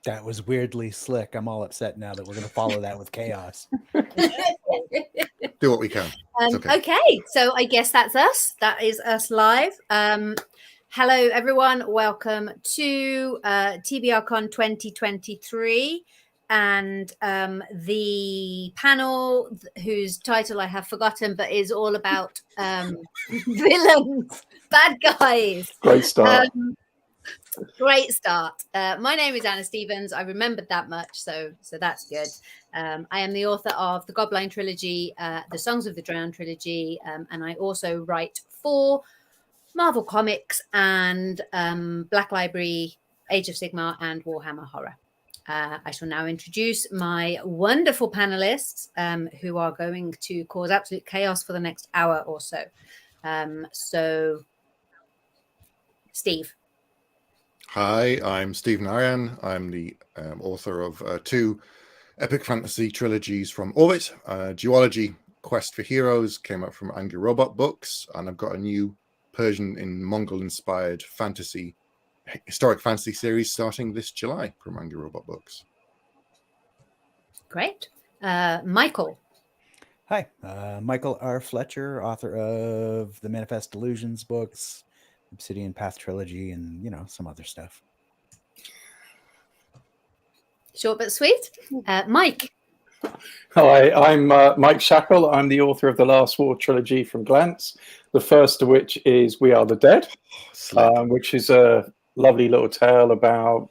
That was weirdly slick. I'm all upset now that we're going to follow that with chaos. Do what we can. Okay, so I guess that's us. That is us live. Hello, everyone. Welcome to TBRCon2023. And the panel, whose title I have forgotten, but is all about villains, bad guys. Great start. Great start. My name is Anna Stevens. I remembered that much, so that's good. I am the author of the Godblind trilogy, the Songs of the Drowned trilogy, and I also write for Marvel Comics and Black Library, Age of Sigmar, and Warhammer Horror. I shall now introduce my wonderful panelists who are going to cause absolute chaos for the next hour or so. So, Steve. Hi, I'm Stephen Aryan. I'm the author of two epic fantasy trilogies from Orbit. Duology, Quest for Heroes, came out from Angry Robot Books, and I've got a new Persian in Mongol-inspired historic fantasy series starting this July from Angry Robot Books. Great. Michael. Hi, Michael R. Fletcher, author of the Manifest Delusions books, Obsidian Path trilogy, and, some other stuff. Short but sweet. Mike. Hi, I'm Mike Shackle. I'm the author of the Last War trilogy from Glance, the first of which is We Are the Dead, which is a lovely little tale about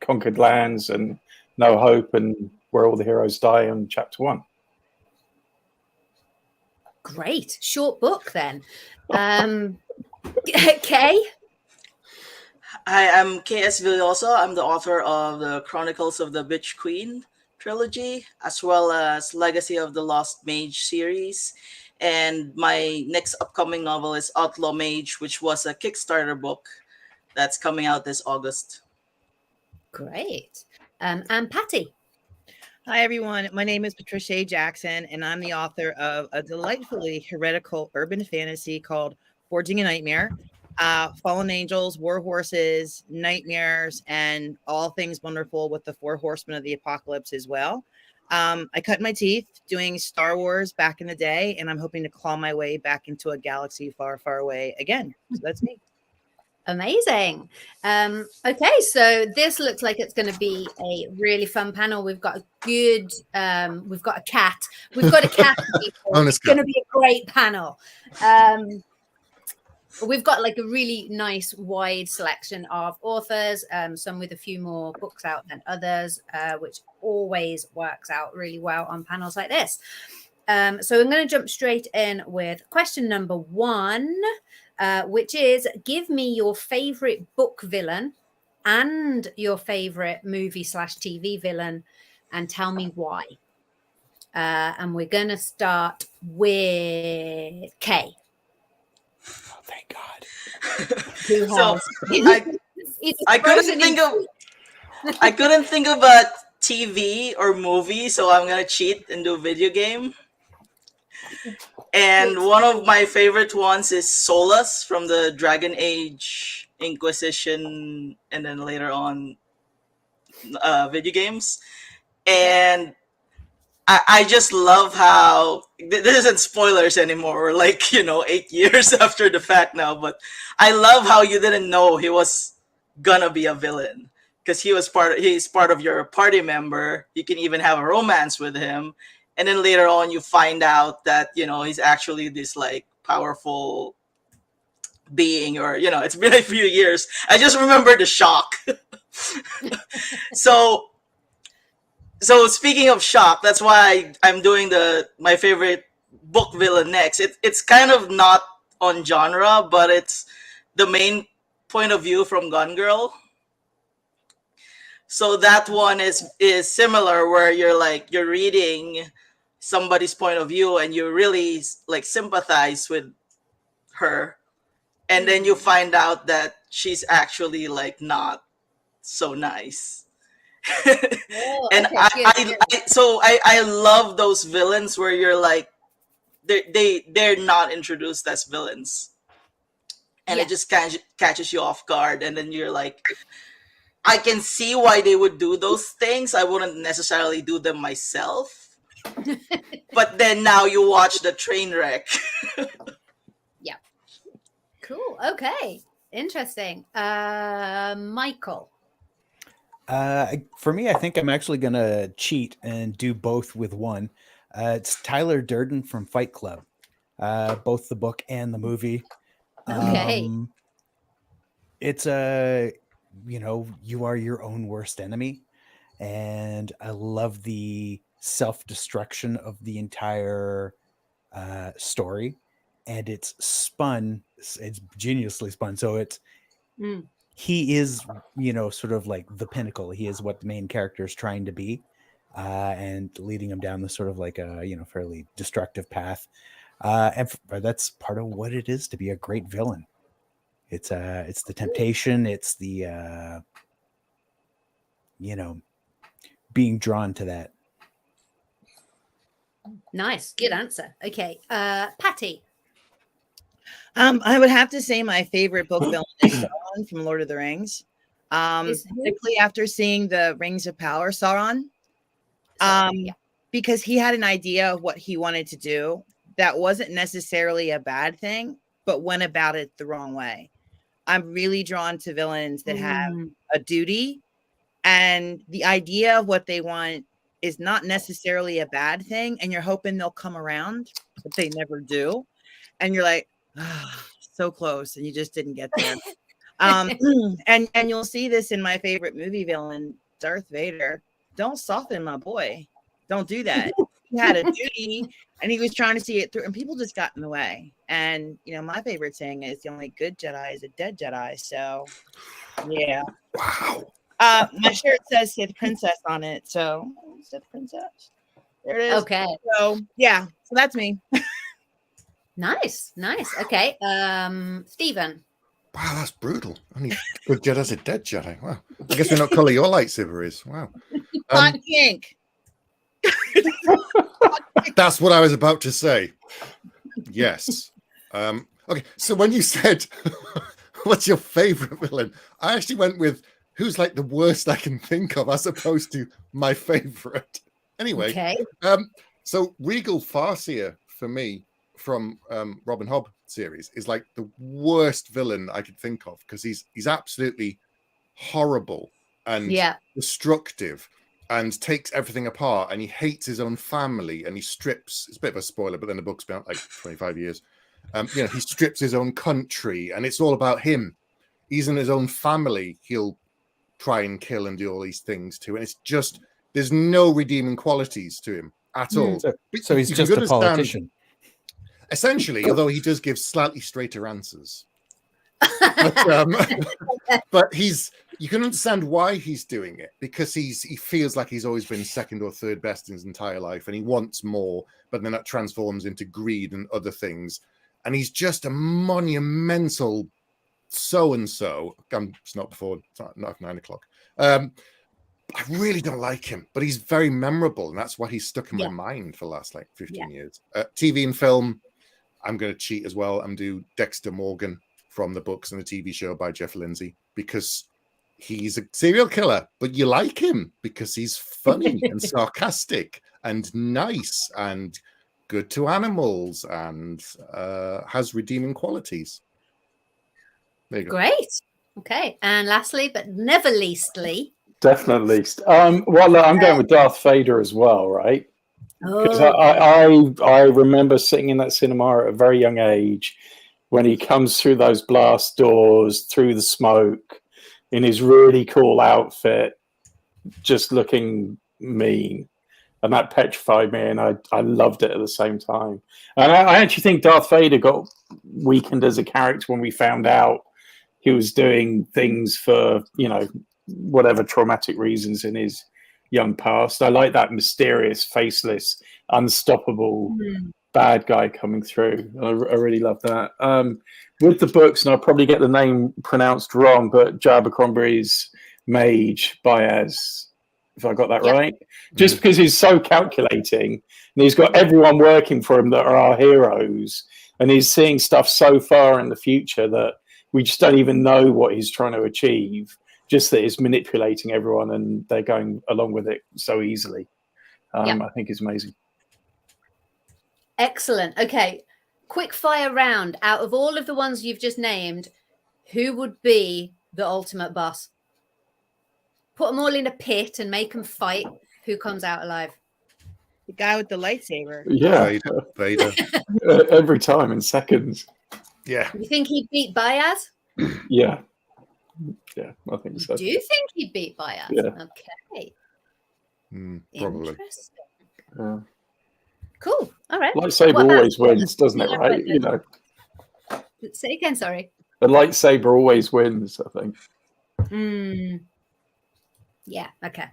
conquered lands and no hope and where all the heroes die in chapter 1. Great. Short book then. Kay? Hi, I'm K.S. Villoso. I'm the author of the Chronicles of the Bitch Queen trilogy, as well as Legacy of the Lost Mage series. And my next upcoming novel is Outlaw Mage, which was a Kickstarter book that's coming out this August. Great. And Patty. Hi, everyone. My name is Patricia A. Jackson, and I'm the author of a delightfully heretical urban fantasy called Forging a Nightmare. Fallen angels, war horses, nightmares, and all things wonderful with the 4 horsemen of the apocalypse as well. I cut my teeth doing Star Wars back in the day, and I'm hoping to claw my way back into a galaxy far, far away again. So that's me. Amazing. Okay, so this looks like it's going to be a really fun panel. We've got a good, we've got a cat. We've got a cat. It's going to be a great panel. We've got like a really nice wide selection of authors, some with a few more books out than others, which always works out really well on panels like this. So I'm going to jump straight in with question number 1. Which is, give me your favorite book villain and your favorite movie/TV villain and tell me why. And we're going to start with Kay. Oh, thank God. So I couldn't think of a TV or movie, so I'm going to cheat and do video game. And one of my favorite ones is Solus from the Dragon Age Inquisition, and then later on video games. And I just love how this isn't spoilers anymore. We're 8 years after the fact now, but I love how you didn't know he was gonna be a villain because he's part of your party member. You can even have a romance with him. And then later on, you find out that, he's actually this powerful being, or, it's been a few years. I just remember the shock. So speaking of shock, that's why I'm doing my favorite book villain next. It's kind of not on genre, but it's the main point of view from Gone Girl. So that one is similar, where you're reading somebody's point of view and you really sympathize with her, and then you find out that she's actually not so nice. And okay, I love those villains where you're they're not introduced as villains, and it just catches you off guard, and then you're I can see why they would do those things. I wouldn't necessarily do them myself. But then now you watch the train wreck. Yeah. Cool. Okay. Interesting. Michael. For me, I think I'm actually going to cheat and do both with one. It's Tyler Durden from Fight Club, both the book and the movie. Okay. It's you are your own worst enemy. And I love the self-destruction of the entire story. And it's geniusly spun. So it's, he is, sort of like the pinnacle. He is what the main character is trying to be, and leading him down the sort of like a, fairly destructive path. And that's part of what it is to be a great villain. It's the temptation. It's the, being drawn to that. Nice. Good answer. Okay. Patty. I would have to say my favorite book villain is Sauron from Lord of the Rings. Particularly after seeing the Rings of Power, Sauron. Because he had an idea of what he wanted to do that wasn't necessarily a bad thing, but went about it the wrong way. I'm really drawn to villains that have a duty, and the idea of what they want is not necessarily a bad thing, and you're hoping they'll come around, but they never do. And you're like, so close, and you just didn't get there. And you'll see this in my favorite movie villain, Darth Vader. Don't soften my boy. Don't do that. He had a duty, and he was trying to see it through, and people just got in the way. And my favorite saying is, the only good Jedi is a dead Jedi. So yeah. Wow. My shirt says Sith Princess on it, so Sith Princess. There it is. Okay. So yeah, so that's me. Nice. Okay. Stephen. Wow, that's brutal. Only good Jedi's a dead Jedi. Wow. I guess we know what color your lightsaber is. Wow. Hot pink. That's what I was about to say. Yes. Okay. So when you said, what's your favorite villain? I actually went with who's like the worst I can think of, as opposed to my favorite. Anyway. Okay. So Regal Farseer for me from Robin Hobb series is like the worst villain I could think of, because he's absolutely horrible and destructive and takes everything apart, and he hates his own family, and he strips, it's a bit of a spoiler, but then the book's been out like 25 years. He strips his own country, and it's all about him. He's in his own family, he'll try and kill and do all these things too, and it's just, there's no redeeming qualities to him at all. So he's just a politician. Essentially, although he does give slightly straighter answers. But you can understand why he's doing it, because he feels like he's always been second or third best in his entire life, and he wants more, but then that transforms into greed and other things. And he's just a monumental so-and-so. It's not 9 o'clock. I really don't like him, but he's very memorable, and that's why he's stuck in my mind for the last 15 years. TV and film, I'm going to cheat as well and do Dexter Morgan from the books and the TV show by Jeff Lindsay, because he's a serial killer, but you like him because he's funny and sarcastic and nice and good to animals and has redeeming qualities. There you go. Great. Okay. And lastly, but never leastly. Definitely least. Well, look, I'm going with Darth Vader as well, right? Because I remember sitting in that cinema at a very young age when he comes through those blast doors, through the smoke, in his really cool outfit, just looking mean. And that petrified me, and I loved it at the same time. And I actually think Darth Vader got weakened as a character when we found out he was doing things for, whatever traumatic reasons in his young past. I like that mysterious, faceless, unstoppable bad guy coming through. I really love that. With the books, and I'll probably get the name pronounced wrong, but Abercrombie's Mage, Baez, if I got that right. Just because he's so calculating, and he's got everyone working for him that are our heroes, and he's seeing stuff so far in the future that we just don't even know what he's trying to achieve. just that it's manipulating everyone and they're going along with it so easily. I think is amazing. Excellent. Okay, quick fire round. Out of all of the ones you've just named, who would be the ultimate boss? Put them all in a pit and make them fight. Who comes out alive? The guy with the lightsaber. Yeah, Vader. Every time in seconds. Yeah. You think he'd beat Baez? Yeah, I think so. Do you think he'd beat Baez? Yeah. Okay. Probably. Interesting. Yeah. Cool. All right. Lightsaber What about- always wins, doesn't it? Right? You know, Say again. Sorry. the lightsaber always wins. I think. Yeah. Okay.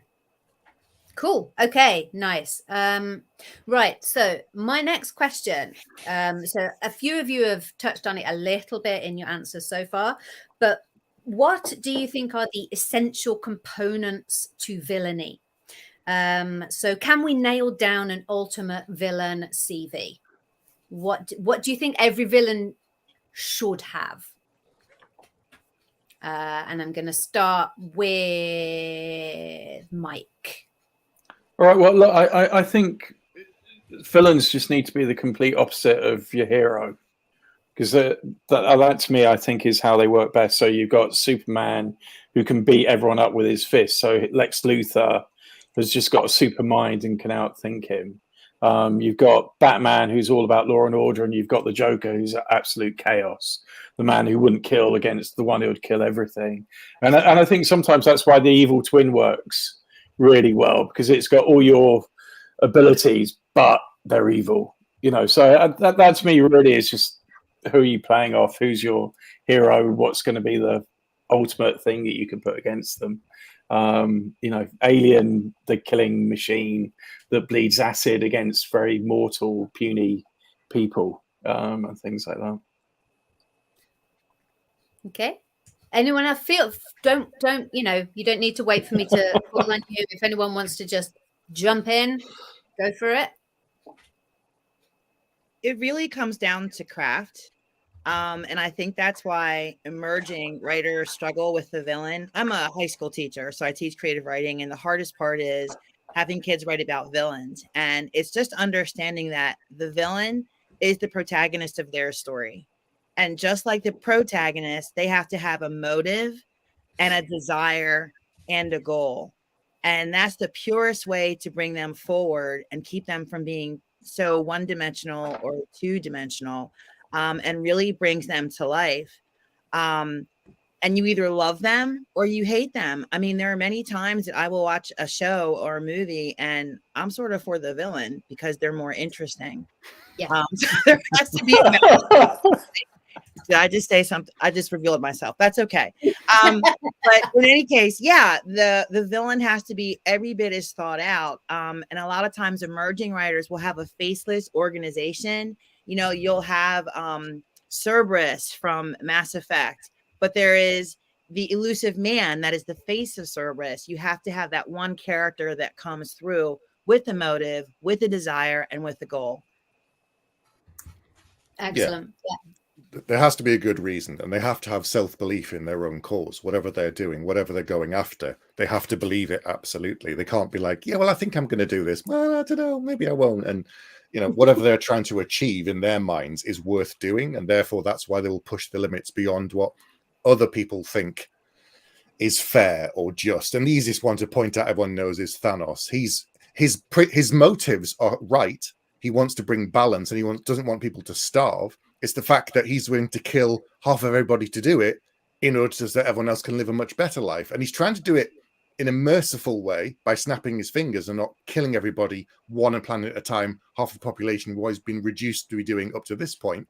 Cool. Okay. Nice. Right. So my next question. So a few of you have touched on it a little bit in your answers so far, but what do you think are the essential components to villainy? So can we nail down an ultimate villain CV? What do you think every villain should have? And I'm going to start with Mike. All right. Well, look, I think villains just need to be the complete opposite of your hero, because that to me, I think, is how they work best. So you've got Superman, who can beat everyone up with his fists. So Lex Luthor has just got a super mind and can outthink him. You've got Batman, who's all about law and order, and you've got the Joker, who's absolute chaos, the man who wouldn't kill against the one who would kill everything. And I think sometimes that's why the evil twin works really well, because it's got all your abilities, but they're evil. You know, so that to me really is just who are you playing off, who's your hero, what's going to be the ultimate thing that you can put against them. You know, Alien, the killing machine that bleeds acid against very mortal, puny people, and things like that. Okay. Anyone else don't you know, you don't need to wait for me to call on you. If anyone wants to just jump in, go for it. It really comes down to craft. And I think that's why emerging writers struggle with the villain. I'm a high school teacher, so I teach creative writing, and the hardest part is having kids write about villains. And it's just understanding that the villain is the protagonist of their story. And just like the protagonist, they have to have a motive and a desire and a goal. And that's the purest way to bring them forward and keep them from being so one-dimensional or two-dimensional, and really brings them to life. And you either love them or you hate them. I mean, there are many times that I will watch a show or a movie and I'm sort of for the villain because they're more interesting. Yeah. So there has to be a Did I just say something? I just revealed myself. That's okay. But in any case, yeah, the villain has to be every bit as thought out. And a lot of times emerging writers will have a faceless organization. You know, you'll have Cerberus from Mass Effect, but there is the elusive man that is the face of Cerberus. You have to have that one character that comes through with the motive, with the desire, and with the goal. Excellent. Yeah. There has to be a good reason, and they have to have self-belief in their own cause, whatever they're doing, whatever they're going after. They have to believe it absolutely. They can't be like, yeah, well, I think I'm going to do this. Well, I don't know, maybe I won't. And you know, whatever they're trying to achieve in their minds is worth doing, and therefore that's why they will push the limits beyond what other people think is fair or just. And the easiest one to point out, everyone knows, is Thanos. His motives are right. He wants to bring balance, and he doesn't want people to starve. It's the fact that he's willing to kill half of everybody to do it in order so that everyone else can live a much better life. And he's trying to do it in a merciful way by snapping his fingers and not killing everybody one planet at a time, half the population who has been reduced to be doing up to this point.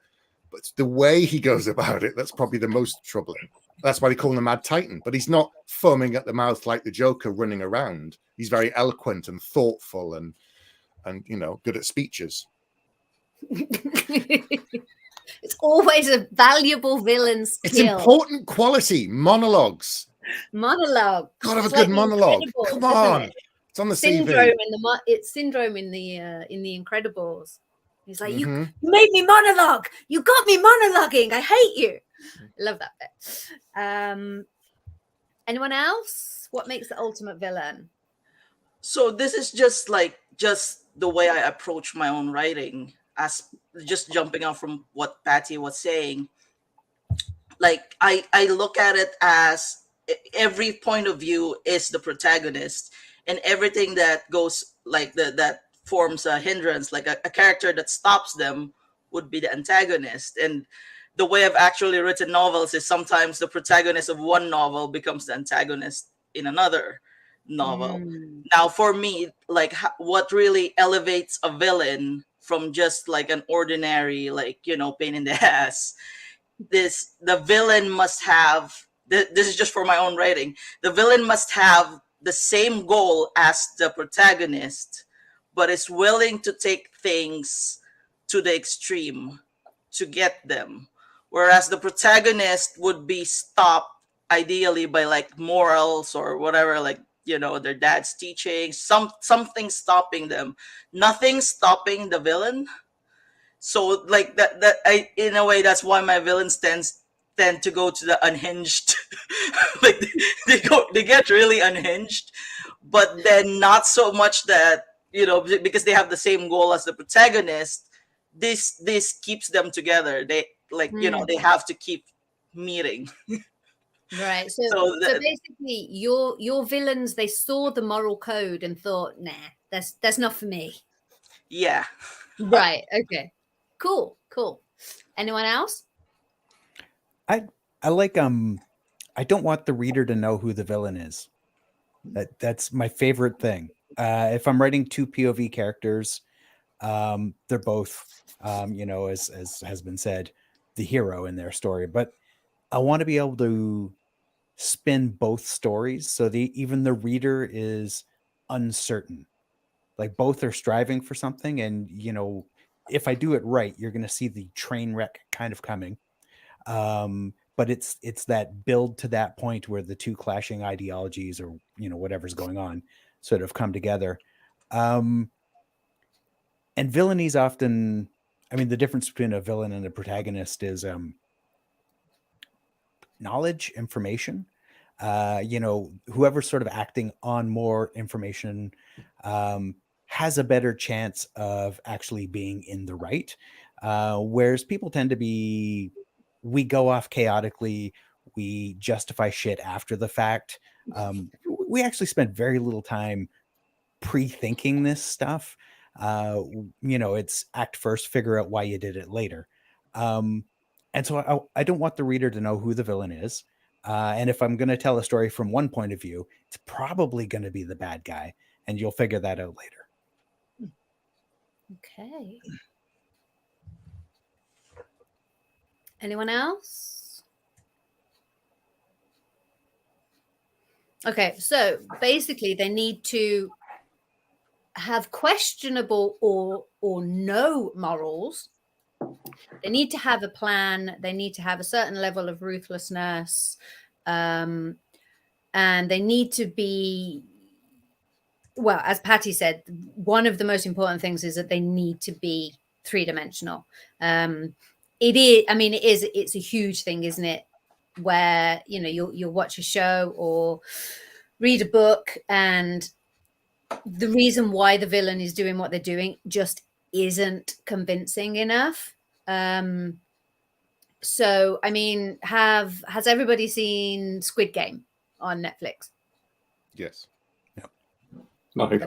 But the way he goes about it, that's probably the most troubling. That's why they call him the Mad Titan. But he's not foaming at the mouth like the Joker running around. He's very eloquent and thoughtful and you know, good at speeches. It's always a valuable villain skill. It's important quality. Monologues. Monologue. Gotta have a good monologue. Come on. It's on the Syndrome CV. It's Syndrome in the Incredibles. He's like, you made me monologue. You got me monologuing. I hate you. I love that bit. Anyone else? What makes the ultimate villain? So this is just the way I approach my own writing, as just jumping off from what Patty was saying. Like I look at it as every point of view is the protagonist, and everything that goes like that forms a hindrance, like a character that stops them, would be the antagonist. And the way I've actually written novels is sometimes the protagonist of one novel becomes the antagonist in another novel. Now, for me, like what really elevates a villain from just like an ordinary, like, pain in the ass, the villain must have, this is just for my own writing, the villain must have the same goal as the protagonist, but is willing to take things to the extreme to get them. Whereas the protagonist would be stopped ideally by like morals or whatever, like, their dad's teaching, something stopping them, nothing stopping the villain. So like that I, in a way, that's why my villains tend to go to the unhinged. Like they get really unhinged, but then not so much that, because they have the same goal as the protagonist. This keeps them together. They they have to keep meeting. Right. So basically your villains, they saw the moral code and thought, nah, that's not for me. Yeah. Right. Okay. Cool. Anyone else? I like I don't want the reader to know who the villain is. That's my favorite thing. If I'm writing two POV characters, they're both as has been said, the hero in their story, but I want to be able to spin both stories so even the reader is uncertain. Like both are striving for something, and if I do it right, you're going to see the train wreck kind of coming. But it's that build to that point where the two clashing ideologies or whatever's going on sort of come together. And villainies often, I mean, the difference between a villain and a protagonist is knowledge, information. Whoever's sort of acting on more information has a better chance of actually being in the right. Whereas people tend to be, we go off chaotically, we justify shit after the fact. We actually spend very little time pre-thinking this stuff. It's act first, figure out why you did it later. And so I don't want the reader to know who the villain is. And if I'm going to tell a story from one point of view, it's probably going to be the bad guy, and you'll figure that out later. Okay. Anyone else? Okay, so basically they need to have questionable or no morals. They need to have a plan. They need to have a certain level of ruthlessness. And they need to be, well, as Patty said, one of the most important things is that they need to be three-dimensional. It's a huge thing, isn't it? Where, you'll watch a show or read a book, and the reason why the villain is doing what they're doing just isn't convincing enough. So, I mean, has everybody seen Squid Game on Netflix? Yes. No. Okay. No.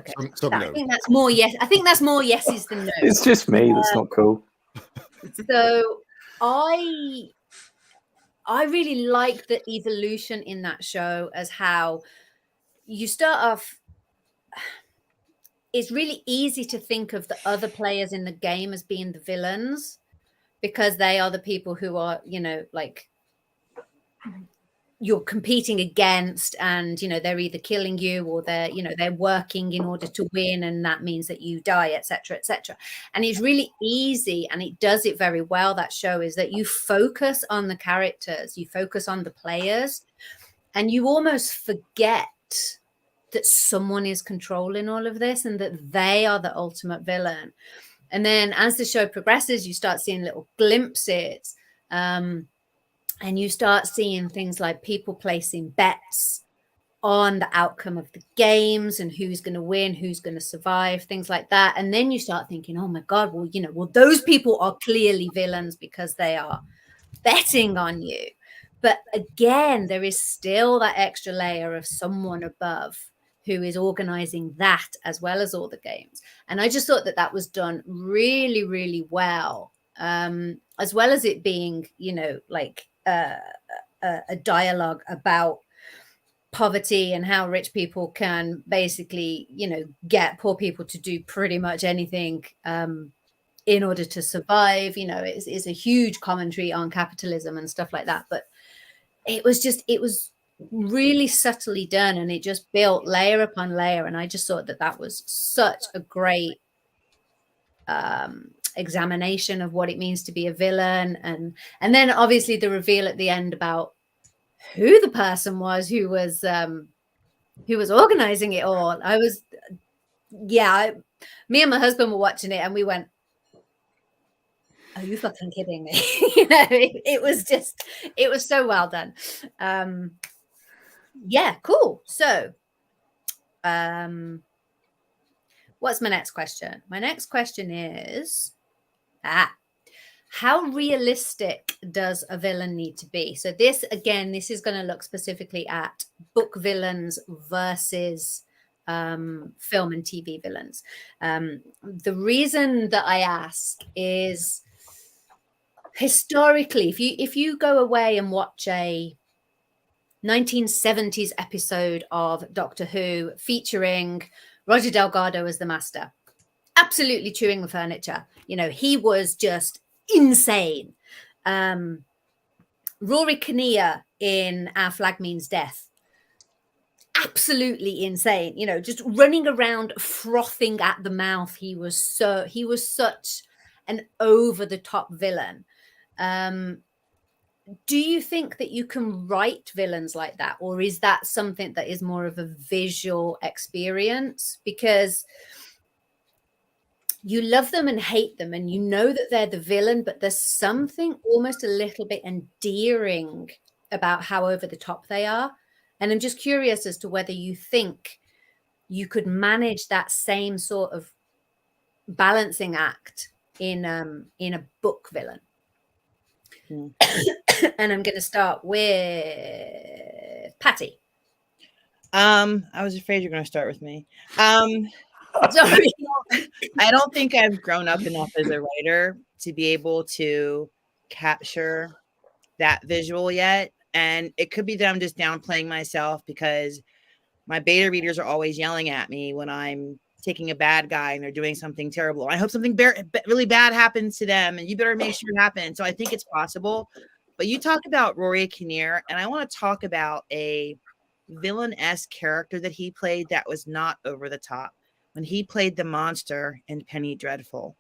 I think that's more yes. I think that's more yeses than no. It's just me that's not cool. So I really like the evolution in that show, as how you start off. It's really easy to think of the other players in the game as being the villains, because they are the people who are, like, you're competing against, and they're either killing you or they're working in order to win, and that means that you die, etc., etc. And it's really easy, and it does it very well, that show, is that you focus on the characters, you focus on the players, and you almost forget that someone is controlling all of this and that they are the ultimate villain. And then as the show progresses, you start seeing little glimpses, and you start seeing things like people placing bets on the outcome of the games and who's going to win, who's going to survive, things like that. And then you start thinking, oh my God, well, those people are clearly villains because they are betting on you. But again, there is still that extra layer of someone above who is organizing that as well as all the games. And I just thought that was done really, really well, as well as it being, like a dialogue about poverty and how rich people can basically, get poor people to do pretty much anything in order to survive. It's a huge commentary on capitalism and stuff like that. But it was really subtly done, and it just built layer upon layer. And I just thought that was such a great examination of what it means to be a villain. And then obviously the reveal at the end about who the person was who was organizing it all. Me and my husband were watching it and we went, are you fucking kidding me? It was so well done. Cool. So what's my next question? My next question is how realistic does a villain need to be? So this is going to look specifically at book villains versus film and TV villains. The reason that I ask is historically, if you go away and watch a 1970s episode of Doctor Who featuring Roger Delgado as the Master, absolutely chewing the furniture. He was just insane. Rory Kinnear in Our Flag Means Death, absolutely insane. Just running around frothing at the mouth. He was such an over-the-top villain. Do you think that you can write villains like that, or is that something that is more of a visual experience? Because you love them and hate them, and you know that they're the villain, but there's something almost a little bit endearing about how over the top they are. And I'm just curious as to whether you think you could manage that same sort of balancing act in a book villain. And I'm going to start with Patty. I was afraid you're going to start with me. Sorry. I don't think I've grown up enough as a writer to be able to capture that visual yet. And it could be that I'm just downplaying myself because my beta readers are always yelling at me when I'm taking a bad guy and they're doing something terrible. I hope something really bad happens to them, and you better make sure it happens. So I think it's possible. But you talk about Rory Kinnear, and I want to talk about a villain-esque character that he played that was not over the top. When he played the monster in Penny Dreadful,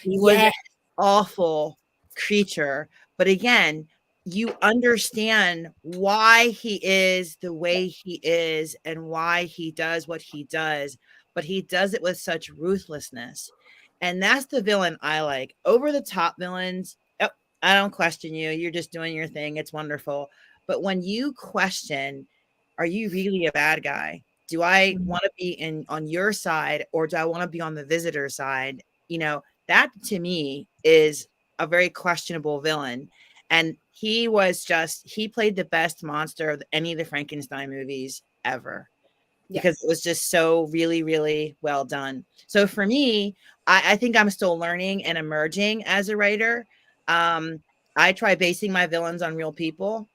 he was an awful creature. But again, you understand why he is the way he is and why he does what he does, but he does it with such ruthlessness. And that's the villain I like. Over the top villains, I don't question you. You're just doing your thing. It's wonderful. But when you question, are you really a bad guy? Do I want to be on your side, or do I want to be on the visitor side? That to me is a very questionable villain. And he played the best monster of any of the Frankenstein movies ever, because it was just so really, really well done. So for me, I think I'm still learning and emerging as a writer. I try basing my villains on real people.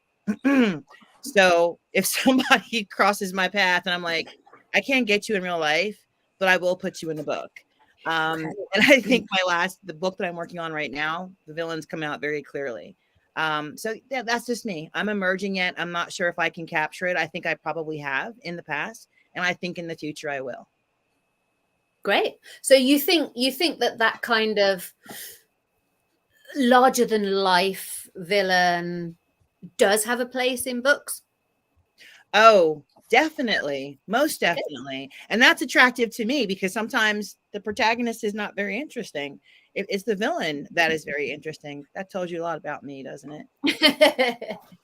So if somebody crosses my path and I'm like, I can't get you in real life, but I will put you in the book. And I think the book that I'm working on right now, the villains come out very clearly. So yeah, that's just me. I'm emerging yet. I'm not sure if I can capture it. I think I probably have in the past, and I think in the future I will. Great. So you think that kind of larger than life villain does have a place in books? Oh, definitely. Most definitely. And that's attractive to me because sometimes the protagonist is not very interesting. It's the villain that is very interesting. That tells you a lot about me, doesn't it?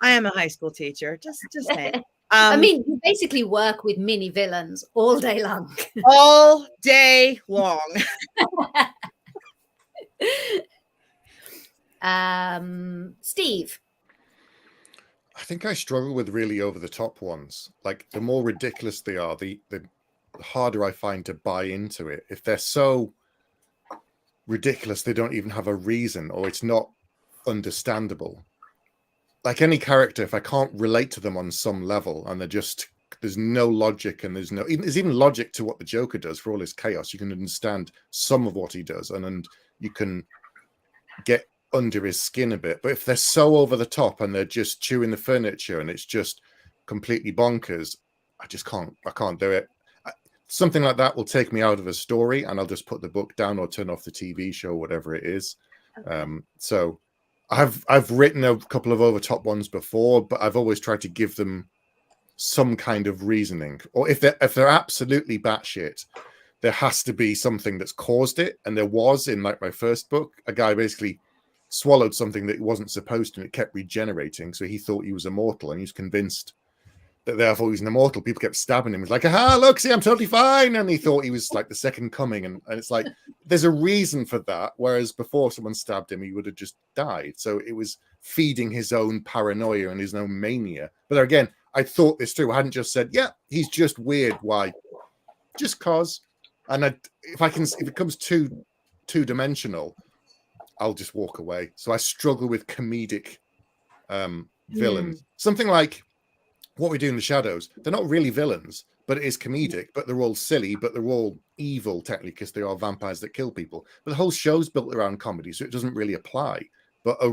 I am a high school teacher. Just saying. I mean, you basically work with mini villains all day long. All day long. Steve. I think I struggle with really over the top ones. Like the more ridiculous they are, the harder I find to buy into it. If they're so ridiculous they don't even have a reason, or it's not understandable. Like any character, if I can't relate to them on some level and there's no logic, and there's even logic to what the Joker does for all his chaos, you can understand some of what he does, and you can get under his skin a bit. But if they're so over the top and they're just chewing the furniture and it's just completely bonkers, I can't do it. Something like that will take me out of a story, and I'll just put the book down or turn off the TV show, whatever it is. Okay. So I've written a couple of over top ones before, but I've always tried to give them some kind of reasoning. Or if they're absolutely batshit, there has to be something that's caused it. And there was in like my first book, a guy basically swallowed something that he wasn't supposed to, and it kept regenerating. So he thought he was immortal, and he was convinced that therefore he's an immortal. People kept stabbing him. He's like, aha, look, see, I'm totally fine. And he thought he was like the second coming. And it's like, there's a reason for that. Whereas before someone stabbed him, he would have just died. So it was feeding his own paranoia and his own mania. But again, I thought this through. I hadn't just said, yeah, he's just weird. Why? Just cause. And if it comes too two-dimensional, I'll just walk away. So I struggle with comedic villains. Something like What We Do in the Shadows. They're not really villains, but it is comedic. But they're all silly, but they're all evil technically because they are vampires that kill people. But the whole show's built around comedy, so it doesn't really apply. But a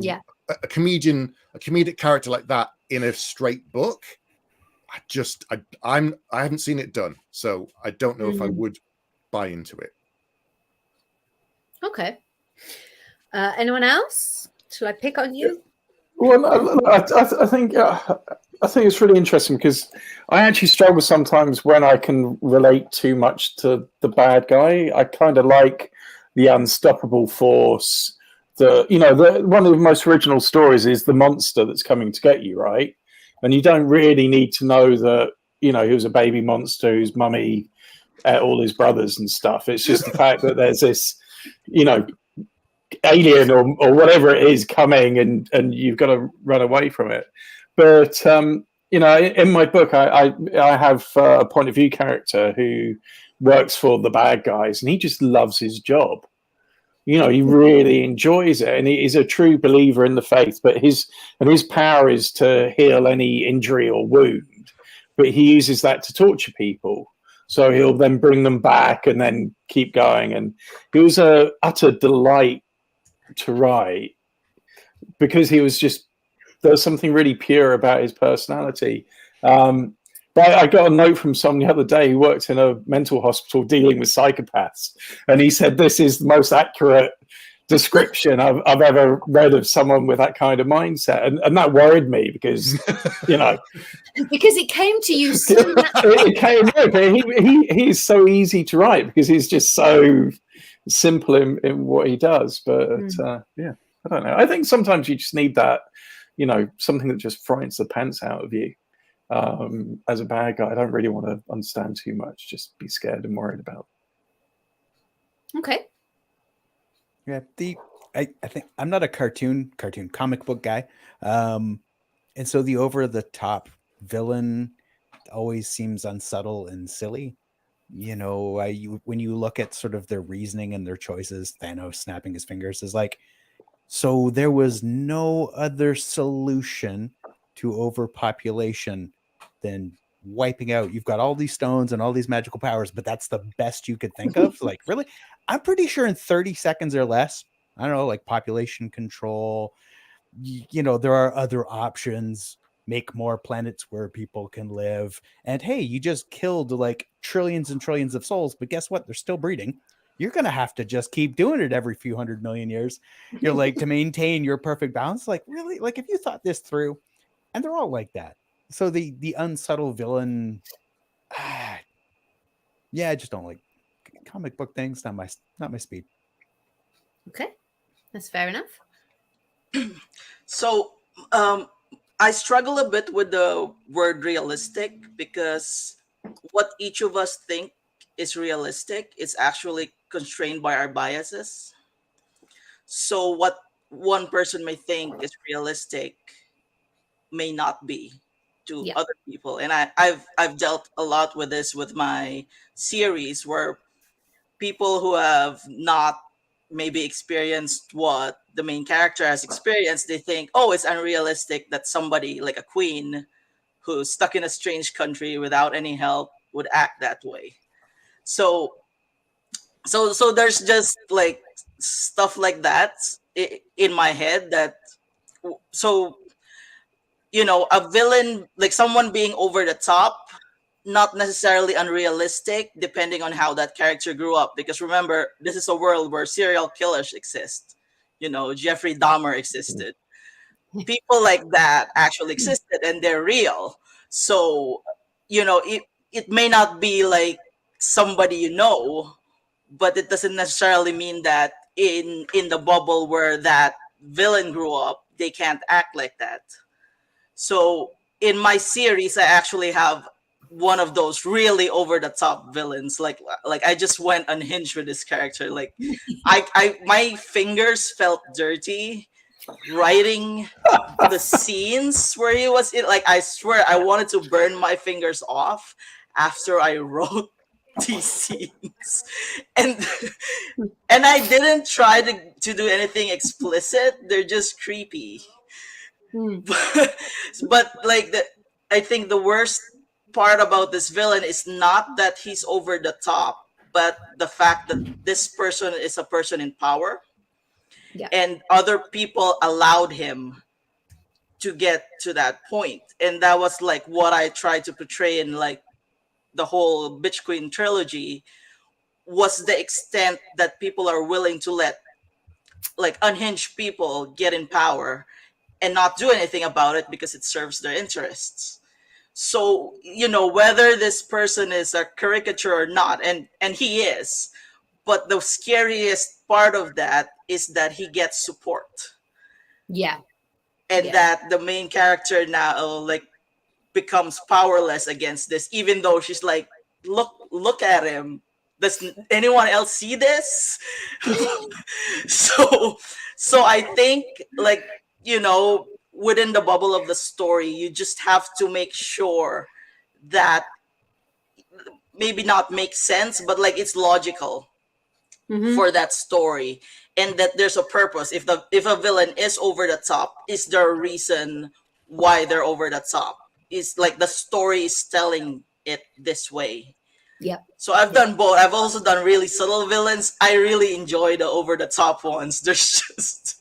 comedic character like that in a straight book, I haven't seen it done, so I don't know if I would buy into it. Okay. Anyone else? Shall I pick on you? Well, I think it's really interesting because I actually struggle sometimes when I can relate too much to the bad guy. I kind of like the unstoppable force. One of the most original stories is the monster that's coming to get you, right? And you don't really need to know that, he was a baby monster whose mummy ate all his brothers and stuff. It's just the fact that there's this, alien or whatever it is coming, and you've got to run away from it. But in my book, I have a point of view character who works for the bad guys, and he just loves his job. He really enjoys it, and he's a true believer in the faith. But his power is to heal any injury or wound, but he uses that to torture people. So he'll then bring them back and then keep going. And he was a utter delight to write because there was something really pure about his personality. But I got a note from someone the other day who worked in a mental hospital dealing with psychopaths, and he said this is the most accurate description I've ever read of someone with that kind of mindset, and that worried me because because it came to you so it came but he is so easy to write because he's just so simple in what he does. But I don't know. I think sometimes you just need that, something that just frightens the pants out of you. As a bad guy, I don't really want to understand too much. Just be scared and worried about. Okay. Yeah, I think I'm not a cartoon comic book guy, and so the over the top villain always seems unsubtle and silly. When you look at sort of their reasoning and their choices, Thanos snapping his fingers is like, so there was no other solution to overpopulation than wiping out. You've got all these stones and all these magical powers, but that's the best you could think of. Like, really? I'm pretty sure in 30 seconds or less, I don't know, like population control, there are other options. Make more planets where people can live. And hey, you just killed like trillions and trillions of souls, but guess what? They're still breeding. You're going to have to just keep doing it every few 100 million years. You're like, to maintain your perfect balance. Like, really? Like, if you thought this through, and they're all like that. So the unsubtle villain, I just don't like comic book things. Not my speed. Okay, that's fair enough. So, I struggle a bit with the word realistic, because what each of us think is realistic is actually constrained by our biases. So what one person may think is realistic may not be to Yeah. other people. And I've dealt a lot with this with my series, where people who have not maybe experienced what the main character has experienced, they think, oh, it's unrealistic that somebody like a queen who's stuck in a strange country without any help would act that way. So so there's just like stuff like that in my head, that so a villain, like someone being over the top, not necessarily unrealistic depending on how that character grew up, because remember, this is a world where serial killers exist. Jeffrey Dahmer existed. People like that actually existed, and they're real. So it may not be like somebody but it doesn't necessarily mean that in the bubble where that villain grew up, they can't act like that. So in my series, I actually have one of those really over the top villains. Like I just went unhinged with this character. Like I my fingers felt dirty writing the scenes where he was in. Like I swear I wanted to burn my fingers off after I wrote these scenes. And I didn't try to do anything explicit. They're just creepy. But like I think the worst part about this villain is not that he's over the top, but the fact that this person is a person in power. Yeah. And other people allowed him to get to that point. And that was like what I tried to portray in like the whole Bitch Queen trilogy, was the extent that people are willing to let like unhinged people get in power and not do anything about it because it serves their interests. So, whether this person is a caricature or not, and he is, but the scariest part of that is that he gets support. Yeah. And that the main character now like becomes powerless against this, even though she's like, look at him. Does anyone else see this? So I think like, within the bubble of the story, you just have to make sure that maybe not make sense, but like it's logical for that story, and that there's a purpose. If a villain is over the top, is there a reason why they're over the top? Is like the story is telling it this way. Yeah. So I've done both. I've also done really subtle villains. I really enjoy the over the top ones. There's just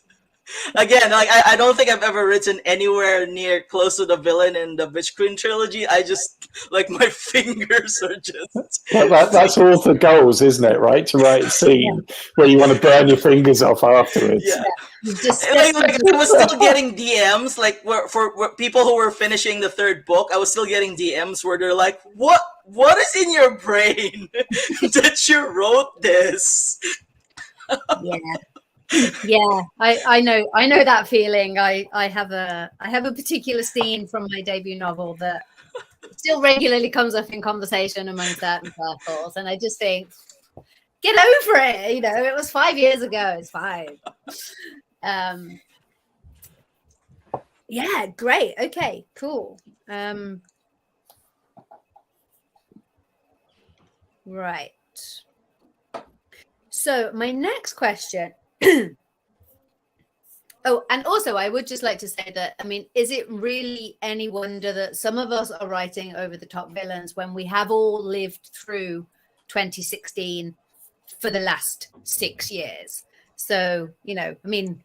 again, like I don't think I've ever written anywhere near close to the villain in the Bitch Queen trilogy. I just like my fingers are just. That's author goals, isn't it? Right, to write a scene where you want to burn your fingers off afterwards. Yeah. Like I was still getting DMs like for people who were finishing the third book. I was still getting DMs where they're like, "What is in your brain that you wrote this?" Yeah, I know that feeling. I have a particular scene from my debut novel that still regularly comes up in conversation among certain circles, and I just think, get over it. It was 5 years ago. It's fine. Yeah, great. Okay, cool. Right. So my next question. Oh, and also I would just like to say that, I mean, is it really any wonder that some of us are writing over the top villains when we have all lived through 2016 for the last 6 years? So, I mean,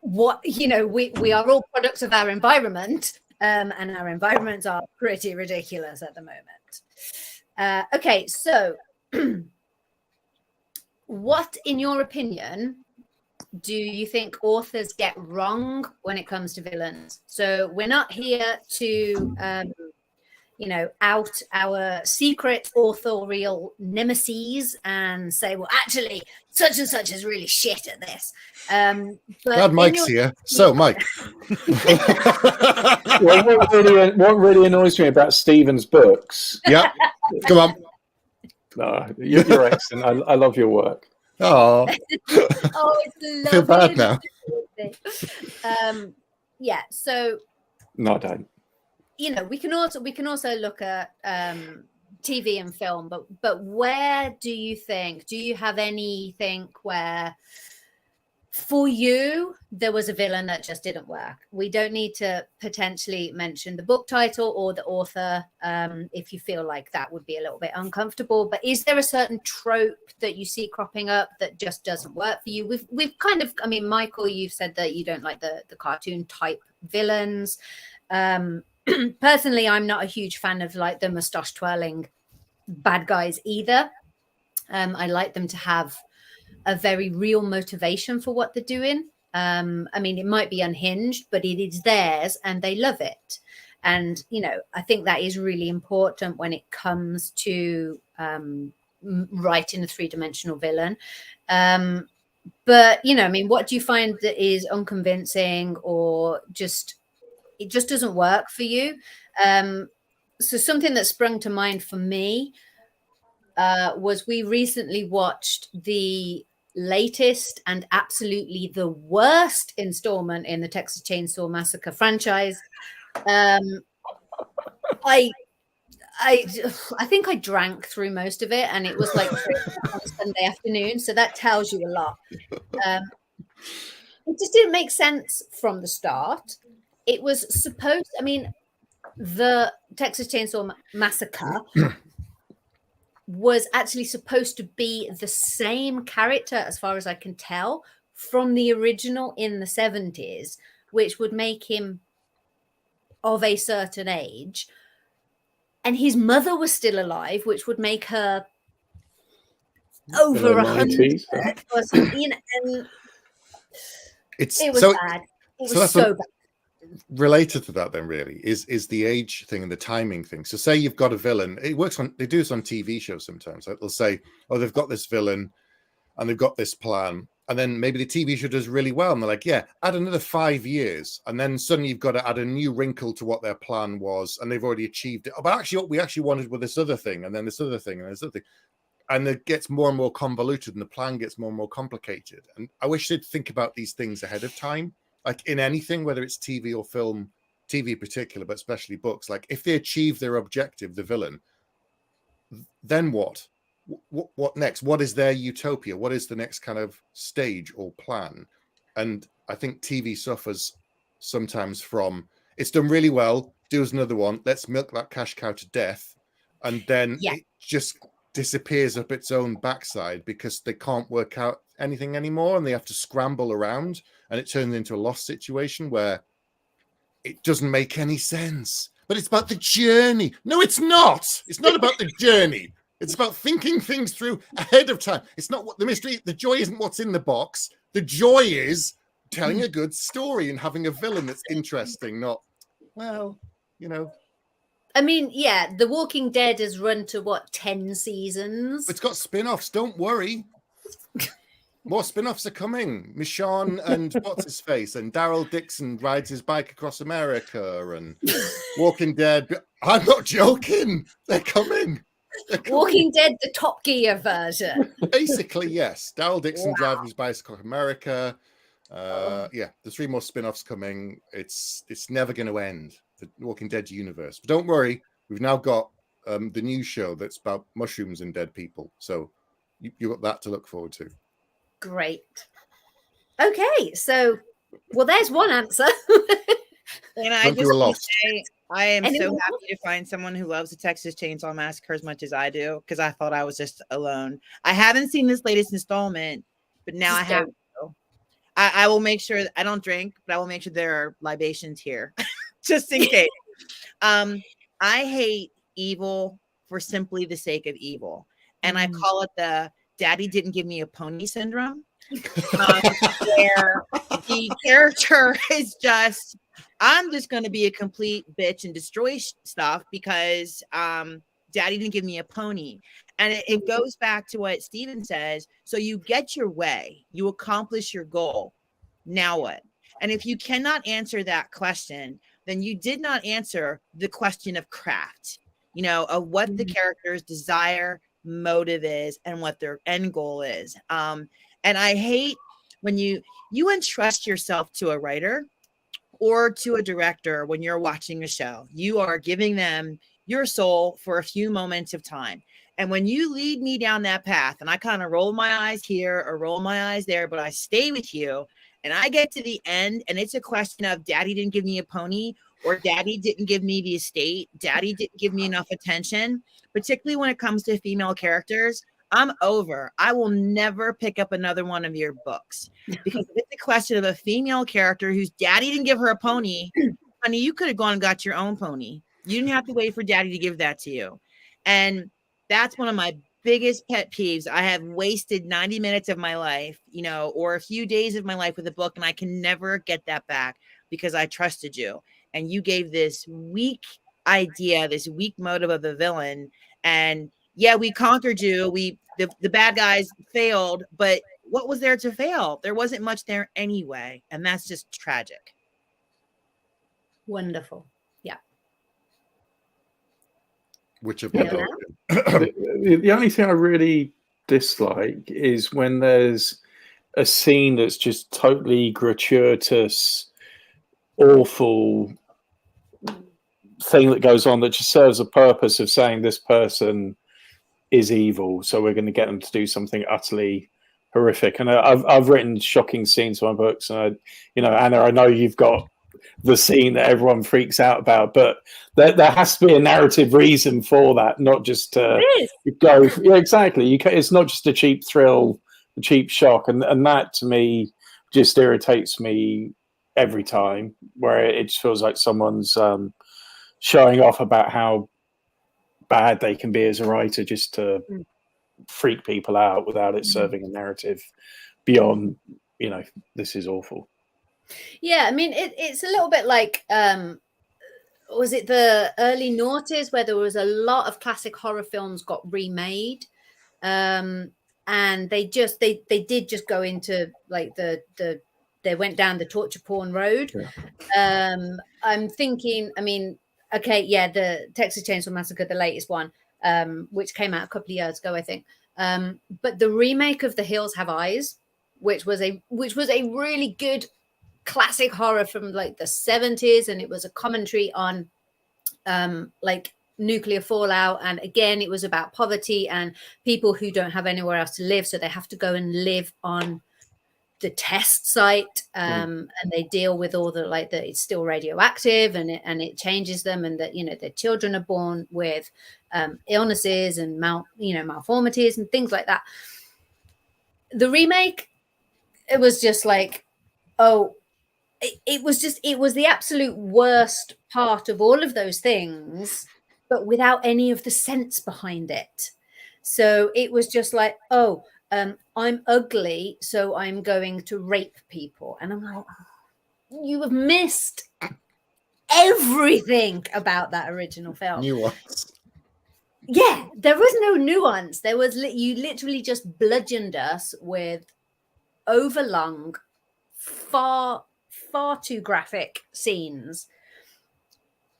we are all products of our environment, and our environments are pretty ridiculous at the moment. Okay, so what, in your opinion, do you think authors get wrong when it comes to villains? So we're not here to, out our secret authorial nemesis and say, well, actually, such and such is really shit at this. But Glad Mike's here. So, Mike. Well, what really annoys me about Stephen's books? Yeah, come on. No, you're excellent. I love your work. Oh, it's I feel bad lovely. now. Yeah. So, No, I don't. we can also look at TV and film, but where do you have anything where for you there was a villain that just didn't work? We don't need to potentially mention the book title or the author if you feel like that would be a little bit uncomfortable, but is there a certain trope that you see cropping up that just doesn't work for you? We've kind of, Michael, you've said that you don't like the cartoon type villains. Personally, I'm not a huge fan of like the mustache twirling bad guys either. I like them to have a very real motivation for what they're doing. It might be unhinged, but it is theirs and they love it. And, I think that is really important when it comes to writing a three-dimensional villain. But, what do you find that is unconvincing or it just doesn't work for you? So something that sprung to mind for me was we recently watched the latest and absolutely the worst installment in the Texas Chainsaw Massacre franchise. I think I drank through most of it, and it was like on a Sunday afternoon, so that tells you a lot. It just didn't make sense from the start. It was supposed, the Texas Chainsaw Massacre was actually supposed to be the same character, as far as I can tell, from the original in the 70s, which would make him of a certain age. And his mother was still alive, which would make her over 100. And it was bad. It was so bad. Related to that then really is the age thing and the timing thing. So say you've got a villain, they do this on TV shows sometimes. Like they'll say, oh, they've got this villain and they've got this plan, and then maybe the TV show does really well and they're like, yeah, add another 5 years, and then suddenly you've got to add a new wrinkle to what their plan was and they've already achieved it. Oh, but actually what we actually wanted was this other thing, and then this other thing, and this other thing, and it gets more and more convoluted and the plan gets more and more complicated. And I wish they'd think about these things ahead of time. Like in anything, whether it's TV or film, TV in particular, but especially books, like if they achieve their objective, the villain, then what? What next? What is their utopia? What is the next kind of stage or plan? And I think TV suffers sometimes from, it's done really well, do us another one, let's milk that cash cow to death, and then it just disappears up its own backside because they can't work out anything anymore and they have to scramble around, and it turns into a lost situation where it doesn't make any sense. But it's about the journey. No, it's not. It's not about the journey. It's about thinking things through ahead of time. It's not what the mystery, the joy isn't what's in the box. The joy is telling a good story and having a villain that's interesting, not, well, The Walking Dead has run to 10 seasons? It's got spin-offs, don't worry. More spin-offs are coming. Michonne and what's his face, and Daryl Dixon rides his bike across America, and Walking Dead. I'm not joking. They're coming. Walking Dead, the Top Gear version. Basically, yes. Daryl Dixon driving his bicycle across America. There's 3 more spin-offs coming. It's never going to end, the Walking Dead universe. But don't worry, we've now got the new show that's about mushrooms and dead people. So you've got that to look forward to. Great. Okay, so there's one answer. And I just want to say, I am so happy to find someone who loves the Texas Chainsaw Massacre as much as I do, because I thought I was just alone. I haven't seen this latest installment, but now I have to. I will make sure I don't drink, but I will make sure there are libations here, just in case. I hate evil for simply the sake of evil, and I call it the "Daddy didn't give me a pony" syndrome, where the character is just I'm just going to be a complete bitch and destroy stuff because daddy didn't give me a pony. And it goes back to what Steven says. So you get your way, you accomplish your goal. Now what? And if you cannot answer that question, then you did not answer the question of craft, you know, of what the character's desire, motive is, and what their end goal is. And I hate when you entrust yourself to a writer or to a director when you're watching a show. You are giving them your soul for a few moments of time. And when you lead me down that path, and I kind of roll my eyes here or roll my eyes there, but I stay with you, and I get to the end, and it's a question of daddy didn't give me a pony, or daddy didn't give me the estate, daddy didn't give me enough attention, particularly when it comes to female characters, I'm over. I will never pick up another one of your books. Because if it's a question of a female character whose daddy didn't give her a pony, honey, you could have gone and got your own pony. You didn't have to wait for daddy to give that to you. And that's one of my biggest pet peeves. I have wasted 90 minutes of my life, you know, or a few days of my life with a book, and I can never get that back because I trusted you. And you gave this weak idea, this weak motive of the villain. And yeah, we conquered you. The bad guys failed, but what was there to fail? There wasn't much there anyway. And that's just tragic. Wonderful. Yeah. Which of Yeah. The only thing I really dislike is when there's a scene that's just totally gratuitous, awful thing that goes on that just serves a purpose of saying this person is evil, so we're going to get them to do something utterly horrific. And I've written shocking scenes for my books, and Anna, I know you've got the scene that everyone freaks out about, but there has to be a narrative reason for that, not just to go. Yeah, exactly. It's not just a cheap thrill, a cheap shock, and that to me just irritates me every time, where it just feels like someone's showing off about how bad they can be as a writer just to freak people out without it serving a narrative beyond, this is awful. Yeah, I mean, it's a little bit like, was it the early noughties where there was a lot of classic horror films got remade, and they did just go into like they went down the torture porn road. Yeah. I'm thinking, I mean, okay, yeah, the Texas Chainsaw Massacre, the latest one, which came out a couple of years ago, I think. But the remake of The Hills Have Eyes, which was a really good classic horror from like the 70s, and it was a commentary on like nuclear fallout, and again it was about poverty and people who don't have anywhere else to live, so they have to go and live on the test site, and they deal with all the it's still radioactive, and it changes them, and that their children are born with illnesses and malformities and things like that. The remake, it was just like, it was the absolute worst part of all of those things, but without any of the sense behind it. So it was just like, I'm ugly, so I'm going to rape people. And I'm like, you have missed everything about that original film. Nuance. Yeah, there was no nuance. There was, you literally just bludgeoned us with overlong, far too graphic scenes.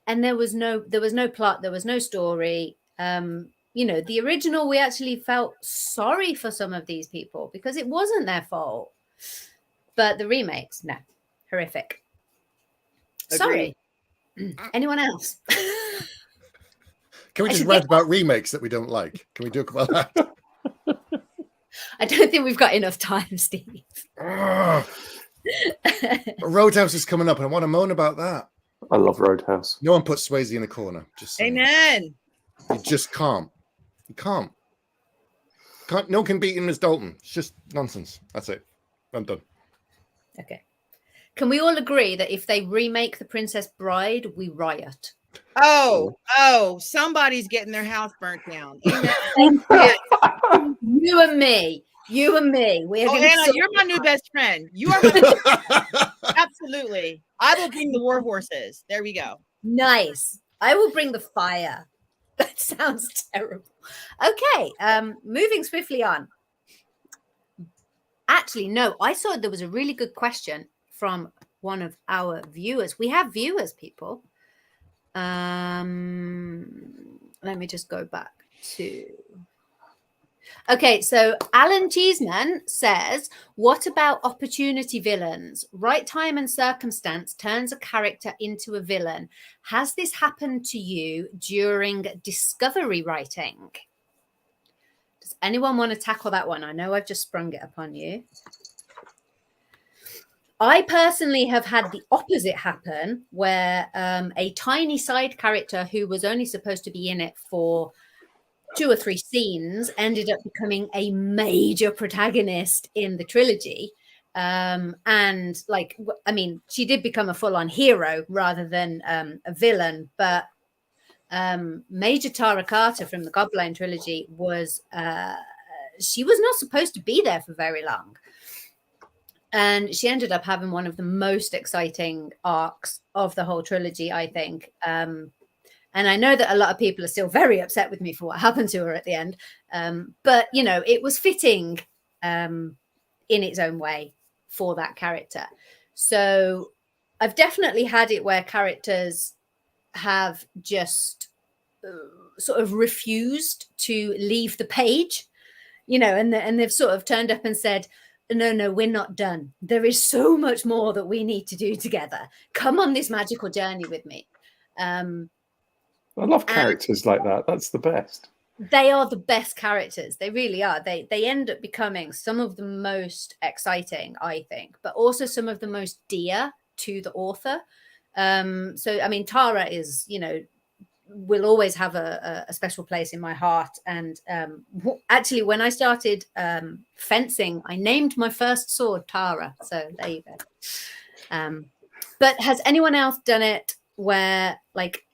And there was no plot, there was no story. The original, we actually felt sorry for some of these people because it wasn't their fault. But the remakes, no, horrific. Sorry. Anyone else? Can we just rant about remakes that we don't like? Can we talk about that? I don't think we've got enough time, Steve. Roadhouse is coming up, and I want to moan about that. I love Roadhouse. No one puts Swayze in a corner. Just saying. Amen. You just can't. You can't. No one can beat him as Dalton. It's just nonsense. That's it. I'm done. Okay. Can we all agree that if they remake The Princess Bride, we riot? Somebody's getting their house burnt down. You and me. You and me. We're Oh, gonna Anna, sort- you're my new best friend. You are my absolutely. I will bring the war horses. There we go. Nice. I will bring the fire. That sounds terrible. Okay, moving swiftly on. Actually, no, I saw there was a really good question from one of our viewers. We have viewers, people. Let me just go back to... Okay, so Alan Cheeseman says, what about opportunity villains? Right time and circumstance turns a character into a villain. Has this happened to you during discovery writing? Does anyone want to tackle that one? I know I've just sprung it upon you. I personally have had the opposite happen, where a tiny side character who was only supposed to be in it for 2 or 3 scenes ended up becoming a major protagonist in the trilogy. And like, I mean, she did become a full-on hero rather than a villain, but Major Tara Carter from the Godblind trilogy was, she was not supposed to be there for very long. And she ended up having one of the most exciting arcs of the whole trilogy, I think. And I know that a lot of people are still very upset with me for what happened to her at the end. But, you know, it was fitting in its own way for that character. So I've definitely had it where characters have just sort of refused to leave the page, you know, and they've sort of turned up and said, no, we're not done. There is so much more that we need to do together. Come on this magical journey with me. I love characters like that. That's the best. They are the best characters. They really are. They end up becoming some of the most exciting, I think, but also some of the most dear to the author. So, I mean, Tara is, you know, will always have a special place in my heart. And actually, when I started fencing, I named my first sword Tara. So there you go. But has anyone else done it where, like,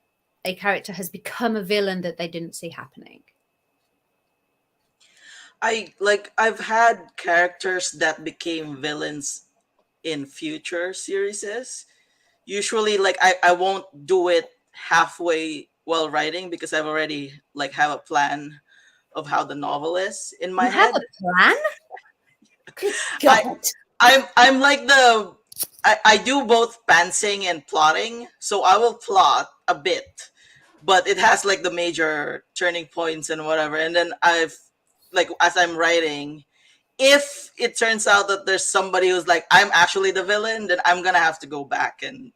a character has become a villain that they didn't see happening? I've had characters that became villains in future series. Usually, like, I won't do it halfway while writing because I've already like have a plan of how the novel is in my head. Have a plan? God. I'm like I do both pantsing and plotting, so I will plot a bit, but it has like the major turning points and whatever. And then I've like, as I'm writing, if it turns out that there's somebody who's like, I'm actually the villain, then I'm gonna have to go back and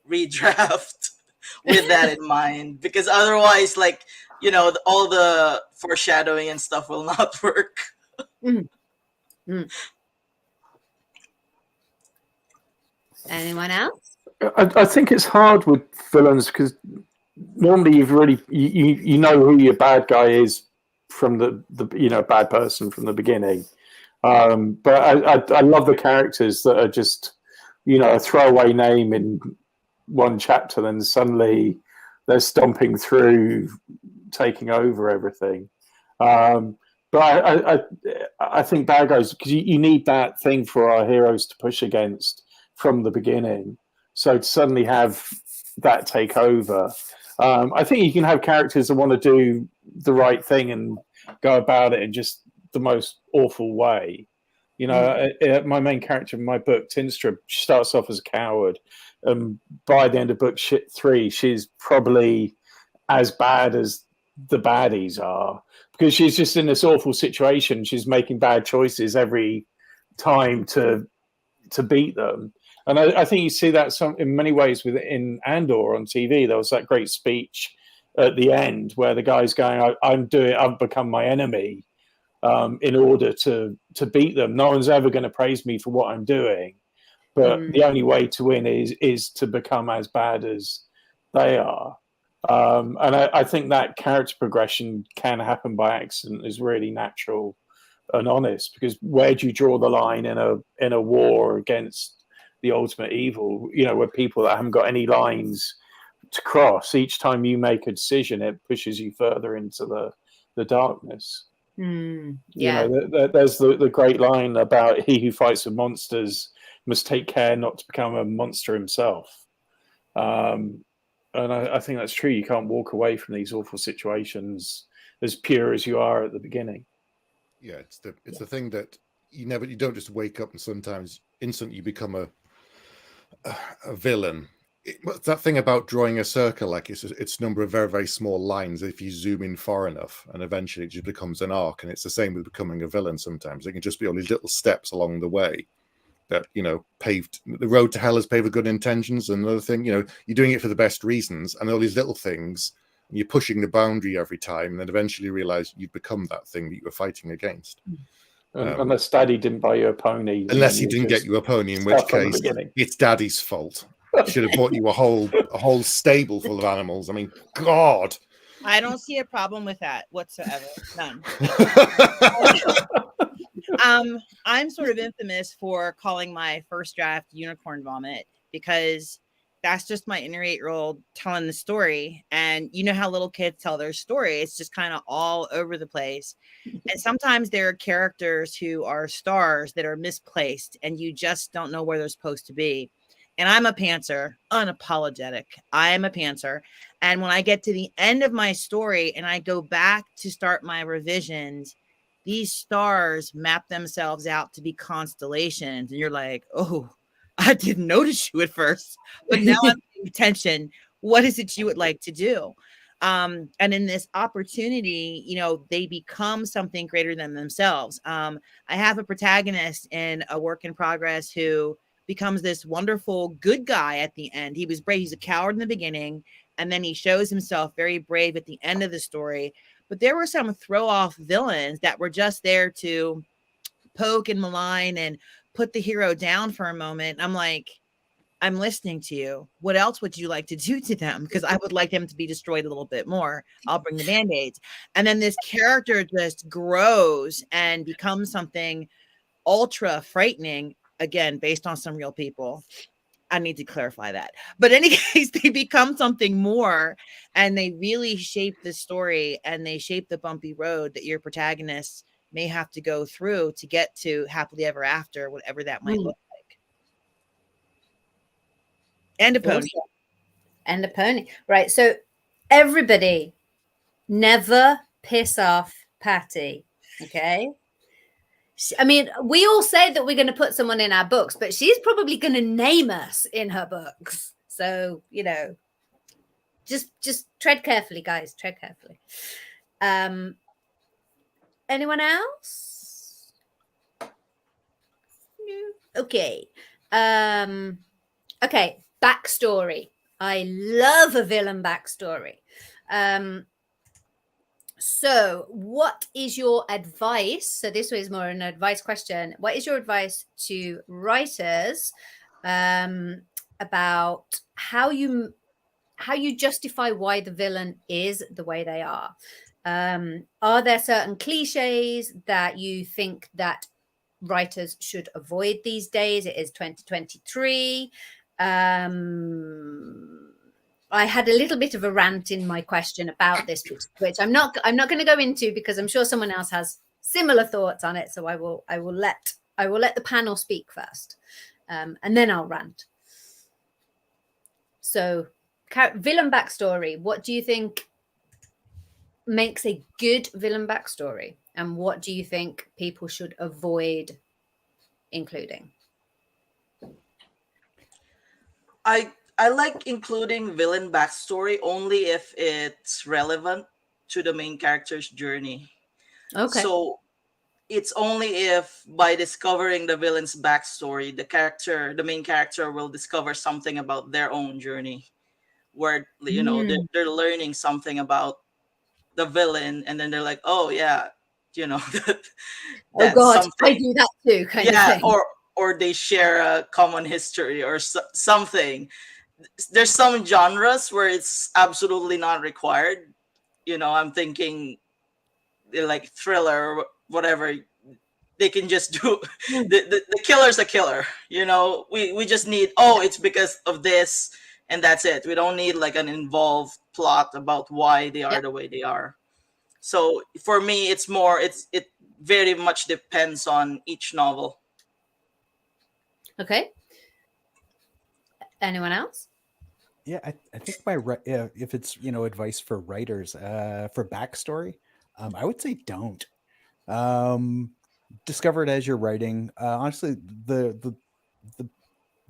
redraft with that in mind, because otherwise, like, you know, all the foreshadowing and stuff will not work. Anyone else? I think it's hard with villains because normally you know who your bad guy is from the you know, bad person from the beginning. But I love the characters that are just, you know, a throwaway name in one chapter, then suddenly they're stomping through, taking over everything. But I think bad guys, because you need that thing for our heroes to push against from the beginning. So to suddenly have that take over, I think you can have characters that want to do the right thing and go about it in just the most awful way. You know, my main character in my book, Tinstra, starts off as a coward. By the end of book 3, she's probably as bad as the baddies are, because she's just in this awful situation. She's making bad choices every time to beat them. And I think you see that in many ways in Andor on TV. There was that great speech at the end where the guy's going, I've become my enemy in order to beat them. No one's ever going to praise me for what I'm doing. But the only way to win is to become as bad as they are. And I think that character progression can happen by accident, is really natural and honest, because where do you draw the line in a war against the ultimate evil, you know, where people that haven't got any lines to cross? Each time you make a decision, it pushes you further into the darkness. Yeah. There's the great line about he who fights with monsters must take care not to become a monster himself. And I think that's true. You can't walk away from these awful situations as pure as you are at the beginning. Yeah, it's the thing that you don't just wake up and sometimes instantly you become a villain. What's that thing about drawing a circle? Like it's a number of very, very small lines. If you zoom in far enough, and eventually it just becomes an arc. And it's the same with becoming a villain. Sometimes it can just be all these little steps along the way that paved the road to hell is paved with good intentions. And another thing, you're doing it for the best reasons, and all these little things. And you're pushing the boundary every time, and then eventually realize you've become that thing that you were fighting against. Unless Daddy didn't buy you a pony. Unless he didn't get you a pony, in which case it's Daddy's fault. Should have bought you a whole stable full of animals. I mean, God. I don't see a problem with that whatsoever. None. I'm sort of infamous for calling my first draft unicorn vomit because that's just my inner 8-year-old telling the story. And you know how little kids tell their story. It's just kind of all over the place. And sometimes there are characters who are stars that are misplaced and you just don't know where they're supposed to be. And I'm a pantser, unapologetic. I am a pantser. And when I get to the end of my story and I go back to start my revisions, these stars map themselves out to be constellations. And you're like, oh, I didn't notice you at first, but now I'm paying attention. What is it you would like to do? And in this opportunity, they become something greater than themselves. I have a protagonist in a work in progress who becomes this wonderful good guy at the end. He was brave. He's a coward in the beginning, and then he shows himself very brave at the end of the story. But there were some throw-off villains that were just there to poke and malign and put the hero down for a moment. I'm like, I'm listening to you. What else would you like to do to them? Because I would like them to be destroyed a little bit more. I'll bring the band-aids. And then this character just grows and becomes something ultra frightening, again, based on some real people. I need to clarify that. But in any case, they become something more, and they really shape the story, and they shape the bumpy road that your protagonists may have to go through to get to happily ever after, whatever that might look like. And a pony. And a pony. Right. So everybody never piss off Patty. Okay. I mean, we all say that we're going to put someone in our books, but she's probably going to name us in her books. So, just tread carefully, guys. Tread carefully. Anyone else? No. Okay. Okay. Backstory. I love a villain backstory. So what is your advice? So this was more an advice question. What is your advice to writers about how you justify why the villain is the way they are? Are there certain cliches that you think that writers should avoid these days? It is 2023. I had a little bit of a rant in my question about this, which I'm not going to go into because I'm sure someone else has similar thoughts on it. So I will let the panel speak first, and then I'll rant. So, villain backstory. What do you think makes a good villain backstory, and what do you think people should avoid including? I like including villain backstory only if it's relevant to the main character's journey. Okay. So it's only if by discovering the villain's backstory, the main character will discover something about their own journey, where they're learning something about the villain, and then they're like, oh yeah, that's oh God, something. I do that too, kind of thing. Or they share a common history or something. There's some genres where it's absolutely not required. I'm thinking like thriller or whatever. They can just do the killer's a killer. We just need, it's because of this and that's it. We don't need like an involved plot about why they are the way they are. So for me, it's more. It very much depends on each novel. Okay. Anyone else? Yeah, I think if it's advice for writers for backstory, I would say don't. Discover it as you're writing. Honestly, the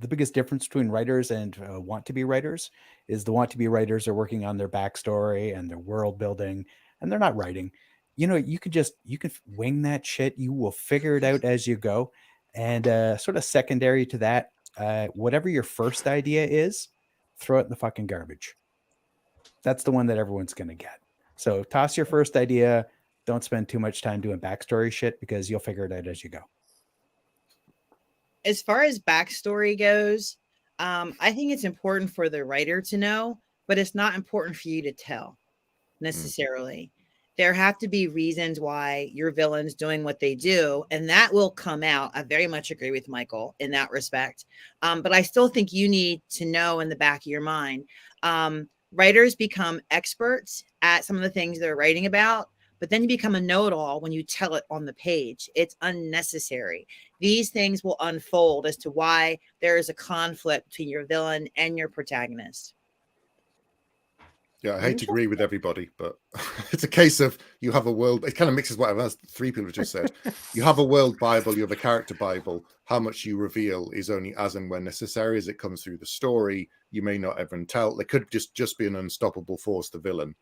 biggest difference between writers and want to be writers is the want to be writers are working on their backstory and their world building, and they're not writing. You can wing that shit. You will figure it out as you go. And sort of secondary to that, whatever your first idea is, throw it in the fucking garbage. That's the one that everyone's going to get. So toss your first idea. Don't spend too much time doing backstory shit because you'll figure it out as you go. As far as backstory goes, I think it's important for the writer to know, but it's not important for you to tell necessarily. There have to be reasons why your villain's doing what they do, and that will come out. I very much agree with Michael in that respect. But I still think you need to know in the back of your mind. Writers become experts at some of the things they're writing about, but then you become a know-it-all when you tell it on the page. It's unnecessary. These things will unfold as to why there is a conflict between your villain and your protagonist. Yeah, I hate to agree with everybody, but it's a case of you have a world. It kind of mixes whatever three people have just said. You have a world Bible, you have a character Bible. How much you reveal is only as and when necessary as it comes through the story. You may not ever tell. There could just be an unstoppable force, the villain.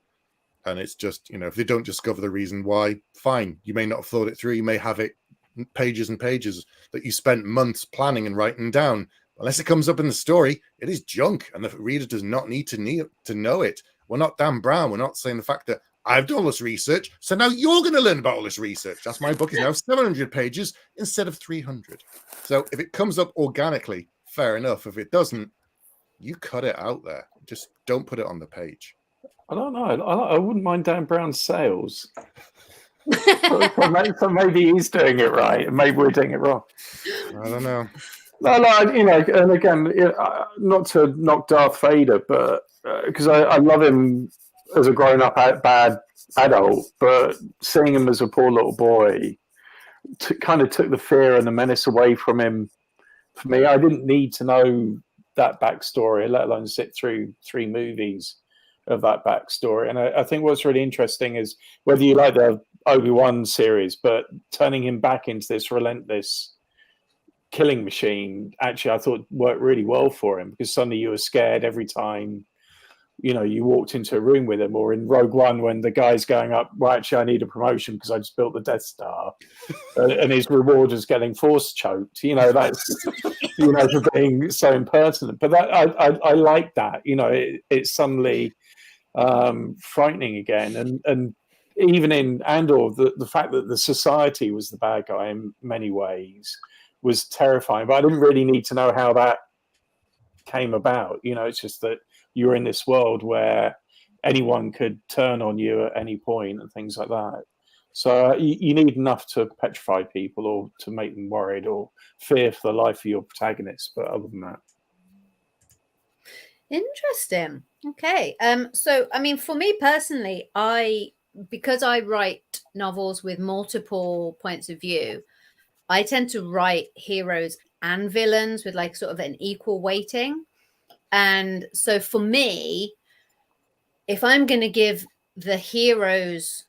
And it's just, if they don't discover the reason why, fine. You may not have thought it through. You may have it pages and pages that you spent months planning and writing down. Unless it comes up in the story, it is junk. And the reader does not need to know it. We're not Dan Brown. We're not saying the fact that I've done all this research, so now you're going to learn about all this research. That's my book is now 700 pages instead of 300. So if it comes up organically, fair enough. If it doesn't, you cut it out there. Just don't put it on the page. I don't know. I wouldn't mind Dan Brown's sales. so maybe he's doing it right, and maybe we're doing it wrong. I don't know. No, and again, not to knock Darth Vader, but because I love him as a grown-up bad adult, but seeing him as a poor little boy kind of took the fear and the menace away from him. For me, I didn't need to know that backstory, let alone sit through 3 movies of that backstory. And I think what's really interesting is whether you like the Obi-Wan series, but turning him back into this relentless killing machine, actually, I thought worked really well for him, because suddenly you were scared every time, you walked into a room with him, or in Rogue One when the guy's going up, well, actually, I need a promotion because I just built the Death Star, and his reward is getting force choked. That's, for being so impertinent. But that I like that. It's suddenly frightening again, and even in Andor, the fact that the society was the bad guy in many ways was terrifying, but I didn't really need to know how that came about. It's just that you're in this world where anyone could turn on you at any point and things like that. So you need enough to petrify people or to make them worried or fear for the life of your protagonist. But other than that. Interesting. Okay. So, for me personally, because I write novels with multiple points of view, I tend to write heroes and villains with like sort of an equal weighting. And so for me, if I'm going to give the hero's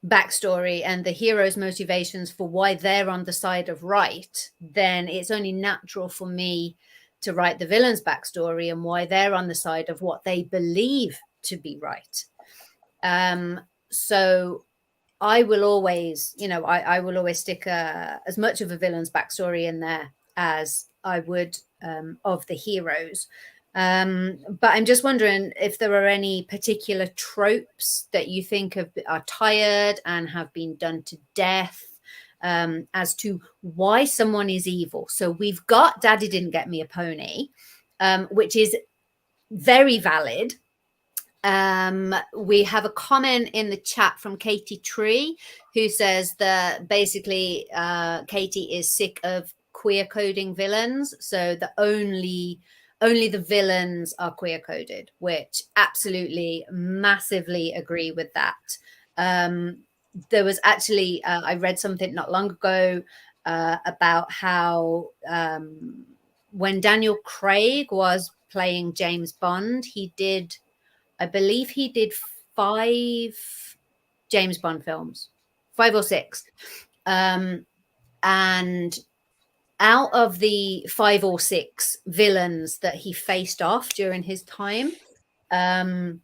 backstory and the hero's motivations for why they're on the side of right, then it's only natural for me to write the villain's backstory and why they're on the side of what they believe to be right. So I will always, I will always stick as much of a villain's backstory in there as I would of the heroes. But I'm just wondering if there are any particular tropes that you think are tired and have been done to death as to why someone is evil. So we've got Daddy Didn't Get Me a Pony, which is very valid. We have a comment in the chat from Katie Tree, who says that basically Katie is sick of queer coding villains, so that only the villains are queer coded, which absolutely massively agree with that. There was actually, I read something not long ago about how when Daniel Craig was playing James Bond, I believe he did 5 James Bond films, 5 or 6. And out of the 5 or 6 villains that he faced off during his time, 4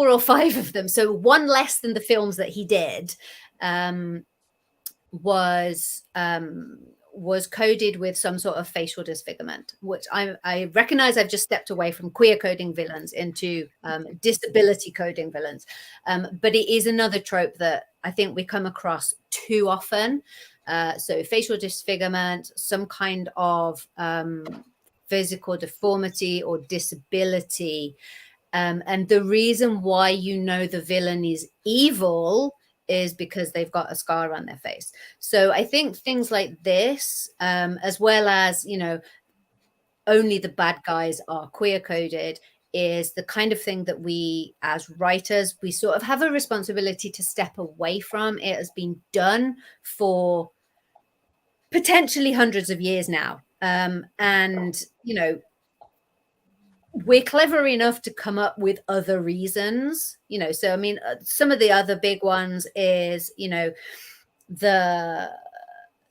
or 5 of them, so one less than the films that he did, was coded with some sort of facial disfigurement, which I recognize I've just stepped away from queer coding villains into disability coding villains. But it is another trope that I think we come across too often. So facial disfigurement, some kind of physical deformity or disability. And the reason why the villain is evil is because they've got a scar on their face. So I think things like this, as well as, only the bad guys are queer coded, is the kind of thing that we as writers, we sort of have a responsibility to step away from. It has been done for potentially hundreds of years now. And, we're clever enough to come up with other reasons, so I mean, some of the other big ones is, the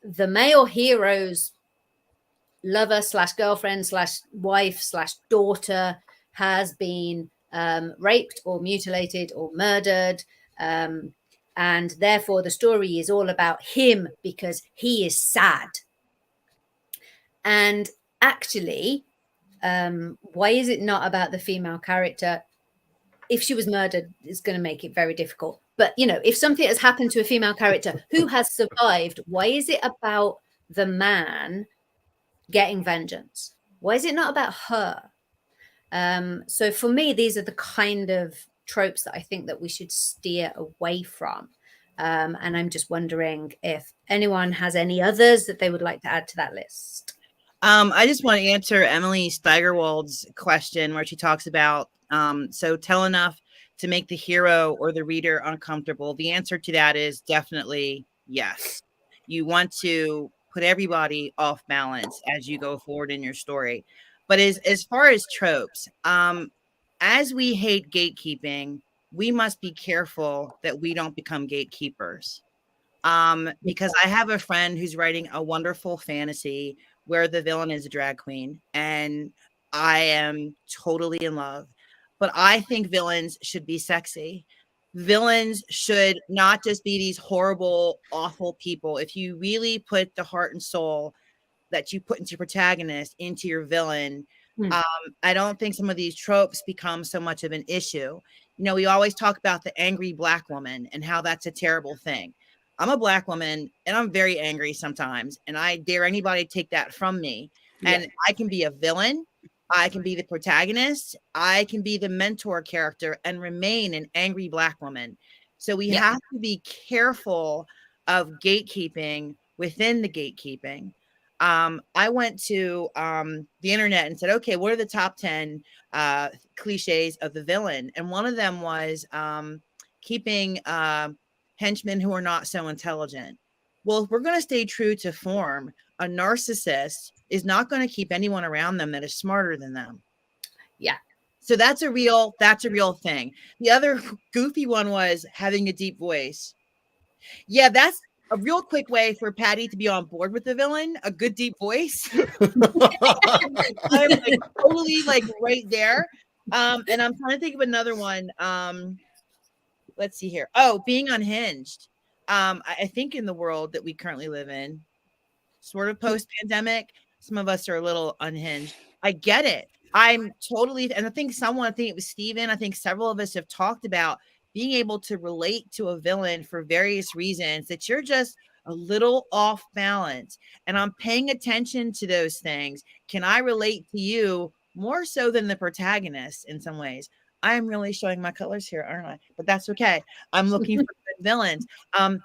male hero's lover / girlfriend / wife / daughter has been raped or mutilated or murdered, and therefore the story is all about him because he is sad. And actually, why is it not about the female character? If she was murdered, it's going to make it very difficult. But, if something has happened to a female character who has survived, why is it about the man getting vengeance? Why is it not about her? So for me, these are the kind of tropes that I think that we should steer away from. And I'm just wondering if anyone has any others that they would like to add to that list. I just want to answer Emily Steigerwald's question where she talks about, so tell enough to make the hero or the reader uncomfortable. The answer to that is definitely yes. You want to put everybody off balance as you go forward in your story. But as far as tropes, as we hate gatekeeping, we must be careful that we don't become gatekeepers. Because I have a friend who's writing a wonderful fantasy where the villain is a drag queen, and I am totally in love. But I think villains should be sexy. Villains should not just be these horrible, awful people. If you really put the heart and soul that you put into your protagonist into your villain, I don't think some of these tropes become so much of an issue. We always talk about the angry Black woman and how that's a terrible thing. I'm a Black woman and I'm very angry sometimes, and I dare anybody to take that from me. Yeah. And I can be a villain. I can be the protagonist. I can be the mentor character and remain an angry Black woman. So we have to be careful of gatekeeping within the gatekeeping. I went to the internet and said, okay, what are the top 10 cliches of the villain? And one of them was keeping henchmen who are not so intelligent. Well, if we're going to stay true to form, a narcissist is not going to keep anyone around them that is smarter than them. Yeah. So that's a real thing. The other goofy one was having a deep voice. Yeah, that's a real quick way for Patty to be on board with the villain, a good deep voice. I'm totally right there. And I'm trying to think of another one. Let's see here. Oh, being unhinged. I think in the world that we currently live in, sort of post-pandemic, some of us are a little unhinged. I get it. I'm totally, and I think it was Steven, I think several of us have talked about being able to relate to a villain for various reasons, that you're just a little off balance. And I'm paying attention to those things. Can I relate to you more so than the protagonist in some ways? I'm really showing my colors here, aren't I? But that's okay. I'm looking for good villains.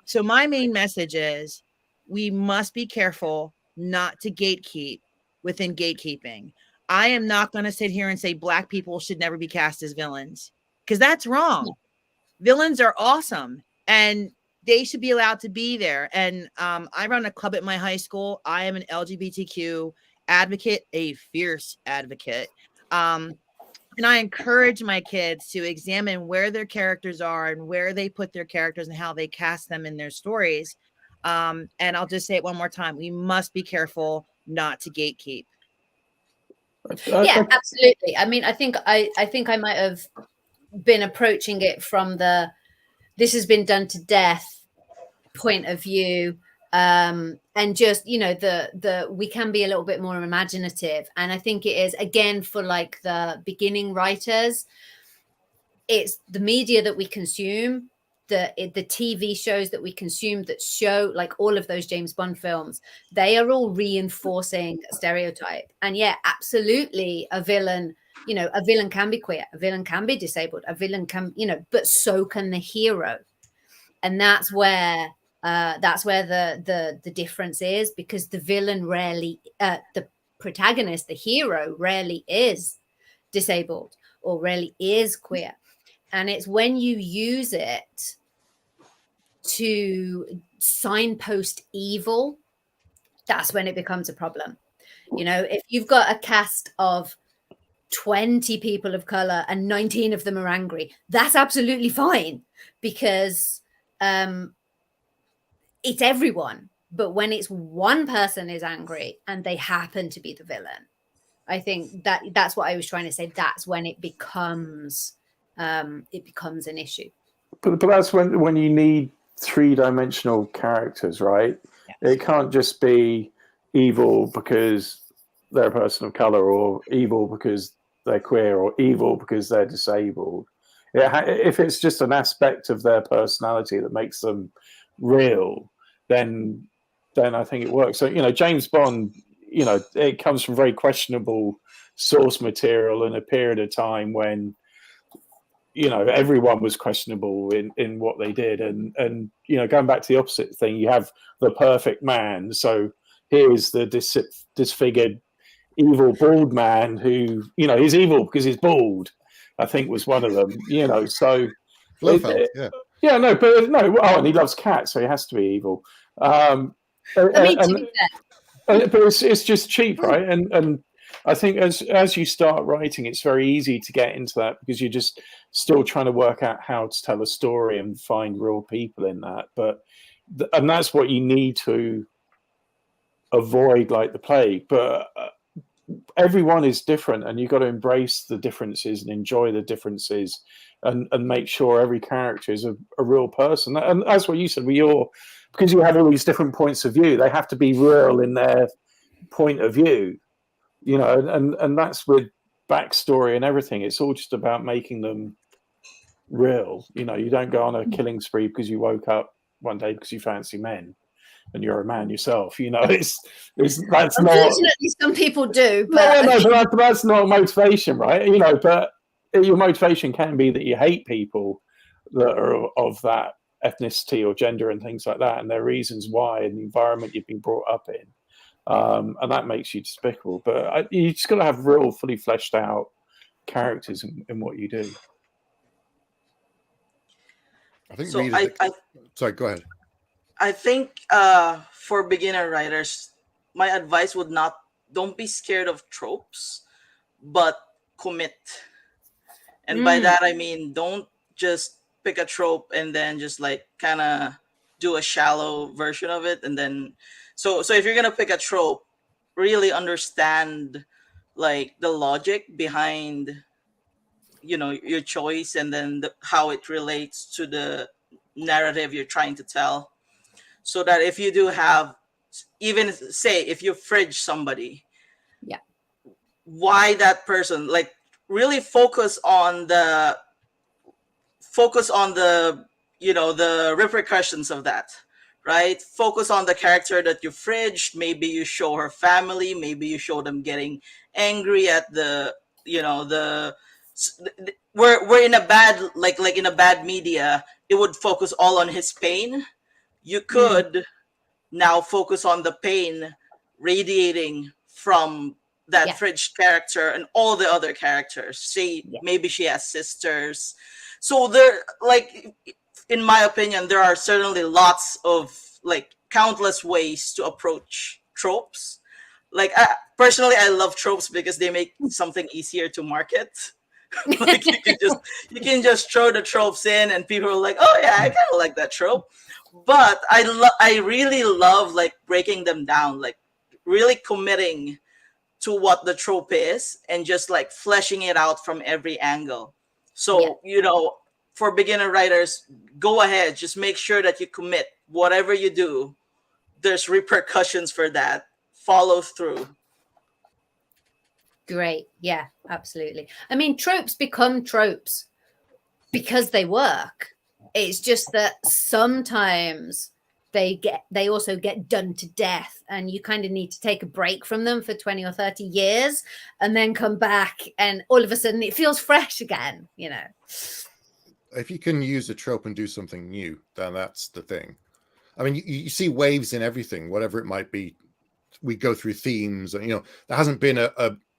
So my main message is we must be careful not to gatekeep within gatekeeping. I am not going to sit here and say Black people should never be cast as villains, because that's wrong. villains are awesome and they should be allowed to be there. And I run a club at my high school. I am an LGBTQ advocate, a fierce advocate. And I encourage my kids to examine where their characters are and where they put their characters and how they cast them in their stories. And I'll just say it one more time. We must be careful not to gatekeep. Yeah, absolutely. I mean, I think I might have been approaching it from the this has been done to death point of view, and just, you know, the we can be a little bit more imaginative. And I think it is, again, for like the beginning writers, it's the media that we consume, the TV shows that we consume that show, like all of those James Bond films, they are all reinforcing a stereotype. And yeah, absolutely, a villain, you know, a villain can be queer, a villain can be disabled, a villain can, you know, but so can the hero. And that's where the difference is, because the villain rarely, the protagonist, the hero, rarely is disabled or rarely is queer. And it's when you use it to signpost evil, that's when it becomes a problem. You know, if you've got a cast of 20 people of color and 19 of them are angry, that's absolutely fine, because it's everyone. But when it's one person is angry and they happen to be the villain, I think that's what I was trying to say. That's when it becomes an issue. But that's when you need three-dimensional characters, right? Yes. It can't just be evil because they're a person of color, or evil because they're queer, or evil because they're disabled. If it's just an aspect of their personality that makes them real, then I think it works. So, you know, James Bond, you know, it comes from very questionable source material in a period of time when, you know, everyone was questionable in what they did. And you know, going back to the opposite thing, you have the perfect man. So here's the disfigured, evil, bald man who, you know, he's evil because he's bald, I think was one of them, you know. So yeah, no, but no, oh, and he loves cats, so he has to be evil. But it's just cheap, right? And I think as you start writing, it's very easy to get into that because you're just still trying to work out how to tell a story and find real people in that. And that's what you need to avoid like the plague. But everyone is different, and you've got to embrace the differences and enjoy the differences, and make sure every character is a real person. And that's what you said. Because you have all these different points of view, they have to be real in their point of view, you know. And that's with backstory and everything. It's all just about making them real. You know, you don't go on a killing spree because you woke up one day because you fancy men and you're a man yourself. You know, that's not. Unfortunately, some people do. But but that's not motivation, right? You know, but your motivation can be that you hate people that are of that ethnicity or gender and things like that, and there are reasons why, and the environment you've been brought up in, and that makes you despicable. But you just got to have real, fully fleshed out characters in what you do. I think. So sorry, go ahead. I think for beginner writers, my advice would don't be scared of tropes, but commit. And by that I mean, don't just pick a trope and then just like kind of do a shallow version of it. And then so if you're gonna pick a trope, really understand like the logic behind, you know, your choice, and then how it relates to the narrative you're trying to tell, so that if you do have, even say if you fridge somebody, why that person, like really focus on the you know, the repercussions of that, right? Focus on the character that you fridged. Maybe you show her family, maybe you show them getting angry at the, you know, we're in a bad, like in a bad media, it would focus all on his pain. You could now focus on the pain radiating from that fridge character and all the other characters. Maybe she has sisters. So there, like, in my opinion, there are certainly lots of, like, countless ways to approach tropes. Like, personally, I love tropes because they make something easier to market. Like, you can just throw the tropes in, and people are like, "Oh yeah, I kind of like that trope." But I really love, like, breaking them down, like really committing to what the trope is and just, like, fleshing it out from every angle. So, for beginner writers, go ahead, just make sure that you commit. Whatever you do, there's repercussions for that. Follow through. Great. Yeah, absolutely. I mean, tropes become tropes because they work. It's just that sometimes they also get done to death, and you kind of need to take a break from them for 20 or 30 years and then come back, and all of a sudden it feels fresh again, If you can use a trope and do something new, then that's the thing. I mean, you see waves in everything, whatever it might be. We go through themes, and there hasn't been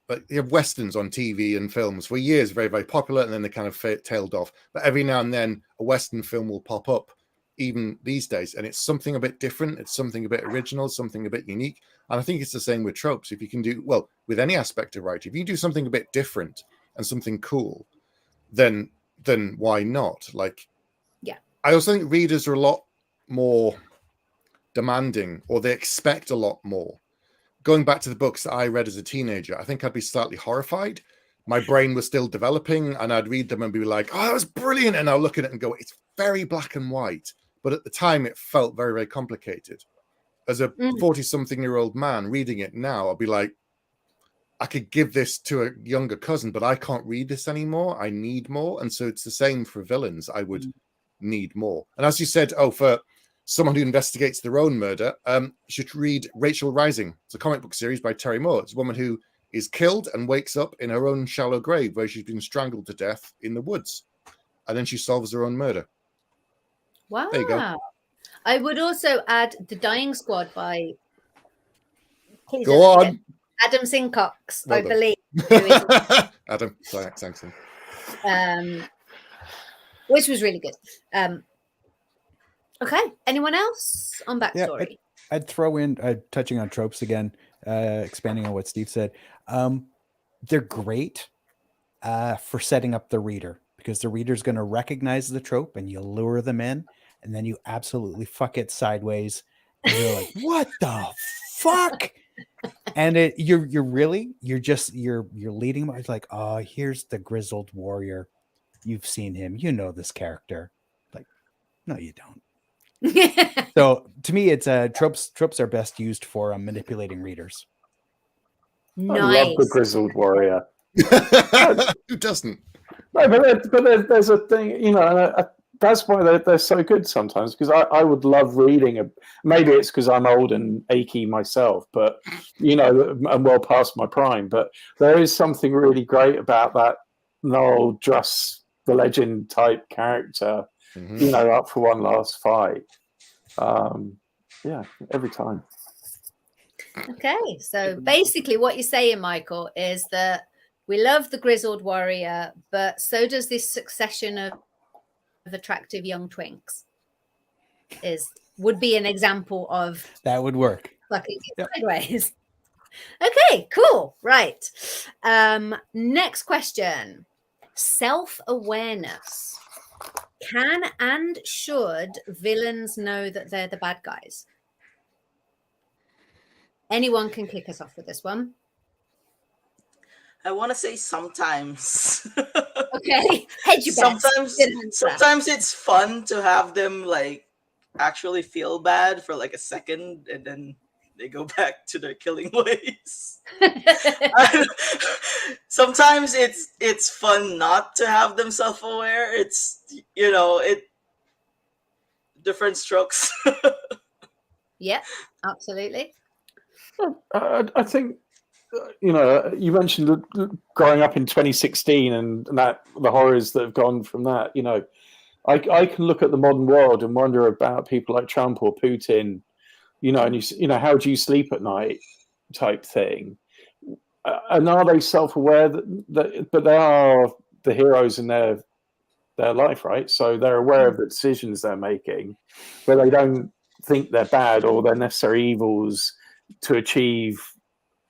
but you have westerns on TV and films for years, very, very popular, and then they kind of tailed off. But every now and then a western film will pop up, even these days, and it's something a bit different, it's something a bit original, something a bit unique. And I think it's the same with tropes. If you can do, well, with any aspect of writing, if you do something a bit different and something cool, then why not? Like, yeah, I also think readers are a lot more demanding, or they expect a lot more. Going back to the books that I read as a teenager, I think I'd be slightly horrified. My brain was still developing, and I'd read them and be like, "Oh, that was brilliant!" And I'll look at it and go, "It's very black and white." But at the time, it felt very, very complicated. As a 40-something-year-old man reading it now, I'll be like, I could give this to a younger cousin, but I can't read this anymore. I need more. And so it's the same for villains. I would need more. And as you said, for someone who investigates their own murder, you should read Rachel Rising. It's a comic book series by Terry Moore. It's a woman who is killed and wakes up in her own shallow grave where she's been strangled to death in the woods. And then she solves her own murder. Wow. There you go. I would also add The Dying Squad by Go on. Adam Sincox, Well I done. believe. Adam, thanks. Which was really good. Okay. Anyone else on backstory? Yeah, I'd throw in, touching on tropes again, expanding on what Steve said. They're great for setting up the reader, because the reader's going to recognize the trope and you lure them in, and then you absolutely fuck it sideways. And you're like, what the fuck? And you're leading them. It's like, oh, here's the grizzled warrior. You've seen him. You know this character. Like, no, you don't. So to me, it's tropes are best used for manipulating readers. Nice. I love the grizzled warrior. Who doesn't? No, but there's a thing, and that's why they're so good sometimes, because I would love reading. Maybe it's because I'm old and achy myself, but I'm well past my prime. But there is something really great about that Noel Druss, the legend type character. Up for one last fight. Every time. Okay, so basically what you're saying, Michael, is that we love the grizzled warrior, but so does this succession of attractive young twinks. Would be an example of that would work. Fucking sideways. Okay, cool. Right. Next question. Self-awareness. Can and should villains know that they're the bad guys? Anyone can kick us off with this one. I want to say sometimes. Okay. Hedge your bets. Sometimes it's fun to have them like actually feel bad for like a second, and then they go back to their killing ways. Sometimes it's fun not to have them self-aware. It's different strokes. Yeah, absolutely. I think you mentioned growing up in 2016 and that the horrors that have gone from that. I can look at the modern world and wonder about people like Trump or Putin. And how do you sleep at night type thing. And are they self-aware that but they are the heroes in their their life, right? So they're aware of the decisions they're making, but they don't think they're bad or they're necessary evils to achieve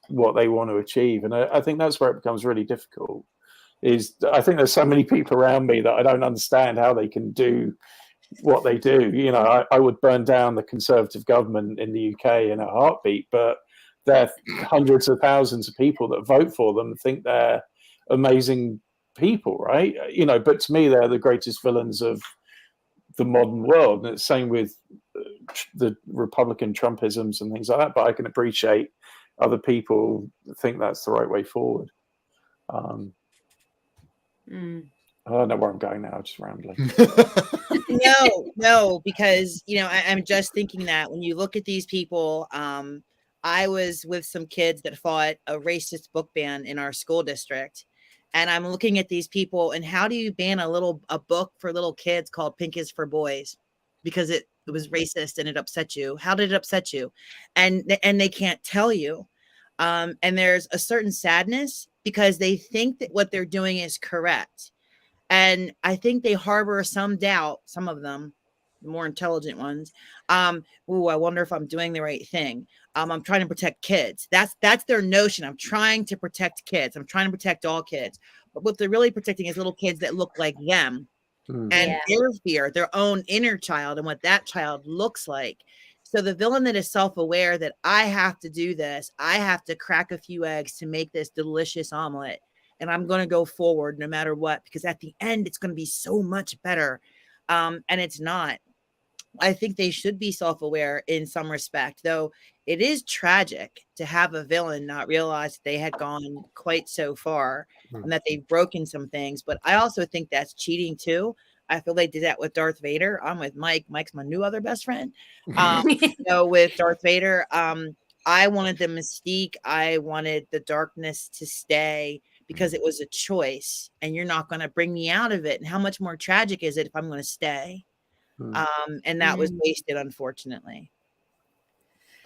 what they want to achieve. And I think that's where it becomes really difficult. I think there's so many people around me that I don't understand how they can do what they do. You know, I would burn down the Conservative government in the UK in a heartbeat, but there are hundreds of thousands of people that vote for them and think they're amazing people, right? You know, but to me, they're the greatest villains of the modern world. And it's the same with the Republican Trumpisms and things like that. But I can appreciate other people think that's the right way forward. I don't know where I'm going now, just rambling. No, because, you know, I'm just thinking that when you look at these people, I was with some kids that fought a racist book ban in our school district. And I'm looking at these people, and how do you ban a book for little kids called Pink is for Boys? Because it was racist and it upset you. How did it upset you? And they can't tell you. And there's a certain sadness because they think that what they're doing is correct. And I think they harbor some doubt, some of them, the more intelligent ones. I wonder if I'm doing the right thing. I'm trying to protect kids. That's their notion. I'm trying to protect kids. I'm trying to protect all kids. But what they're really protecting is little kids that look like them and their fear, their own inner child and what that child looks like. So the villain that is self-aware that I have to do this, I have to crack a few eggs to make this delicious omelet. And I'm going to go forward no matter what, because at the end, it's going to be so much better. And it's not. I think they should be self-aware in some respect, though it is tragic to have a villain not realize that they had gone quite so far and that they've broken some things. But I also think that's cheating too. I feel they did that with Darth Vader. I'm with Mike. Mike's my new other best friend. With Darth Vader, I wanted the mystique. I wanted the darkness to stay because it was a choice, and you're not going to bring me out of it. And how much more tragic is it if I'm going to stay? And that was wasted, unfortunately.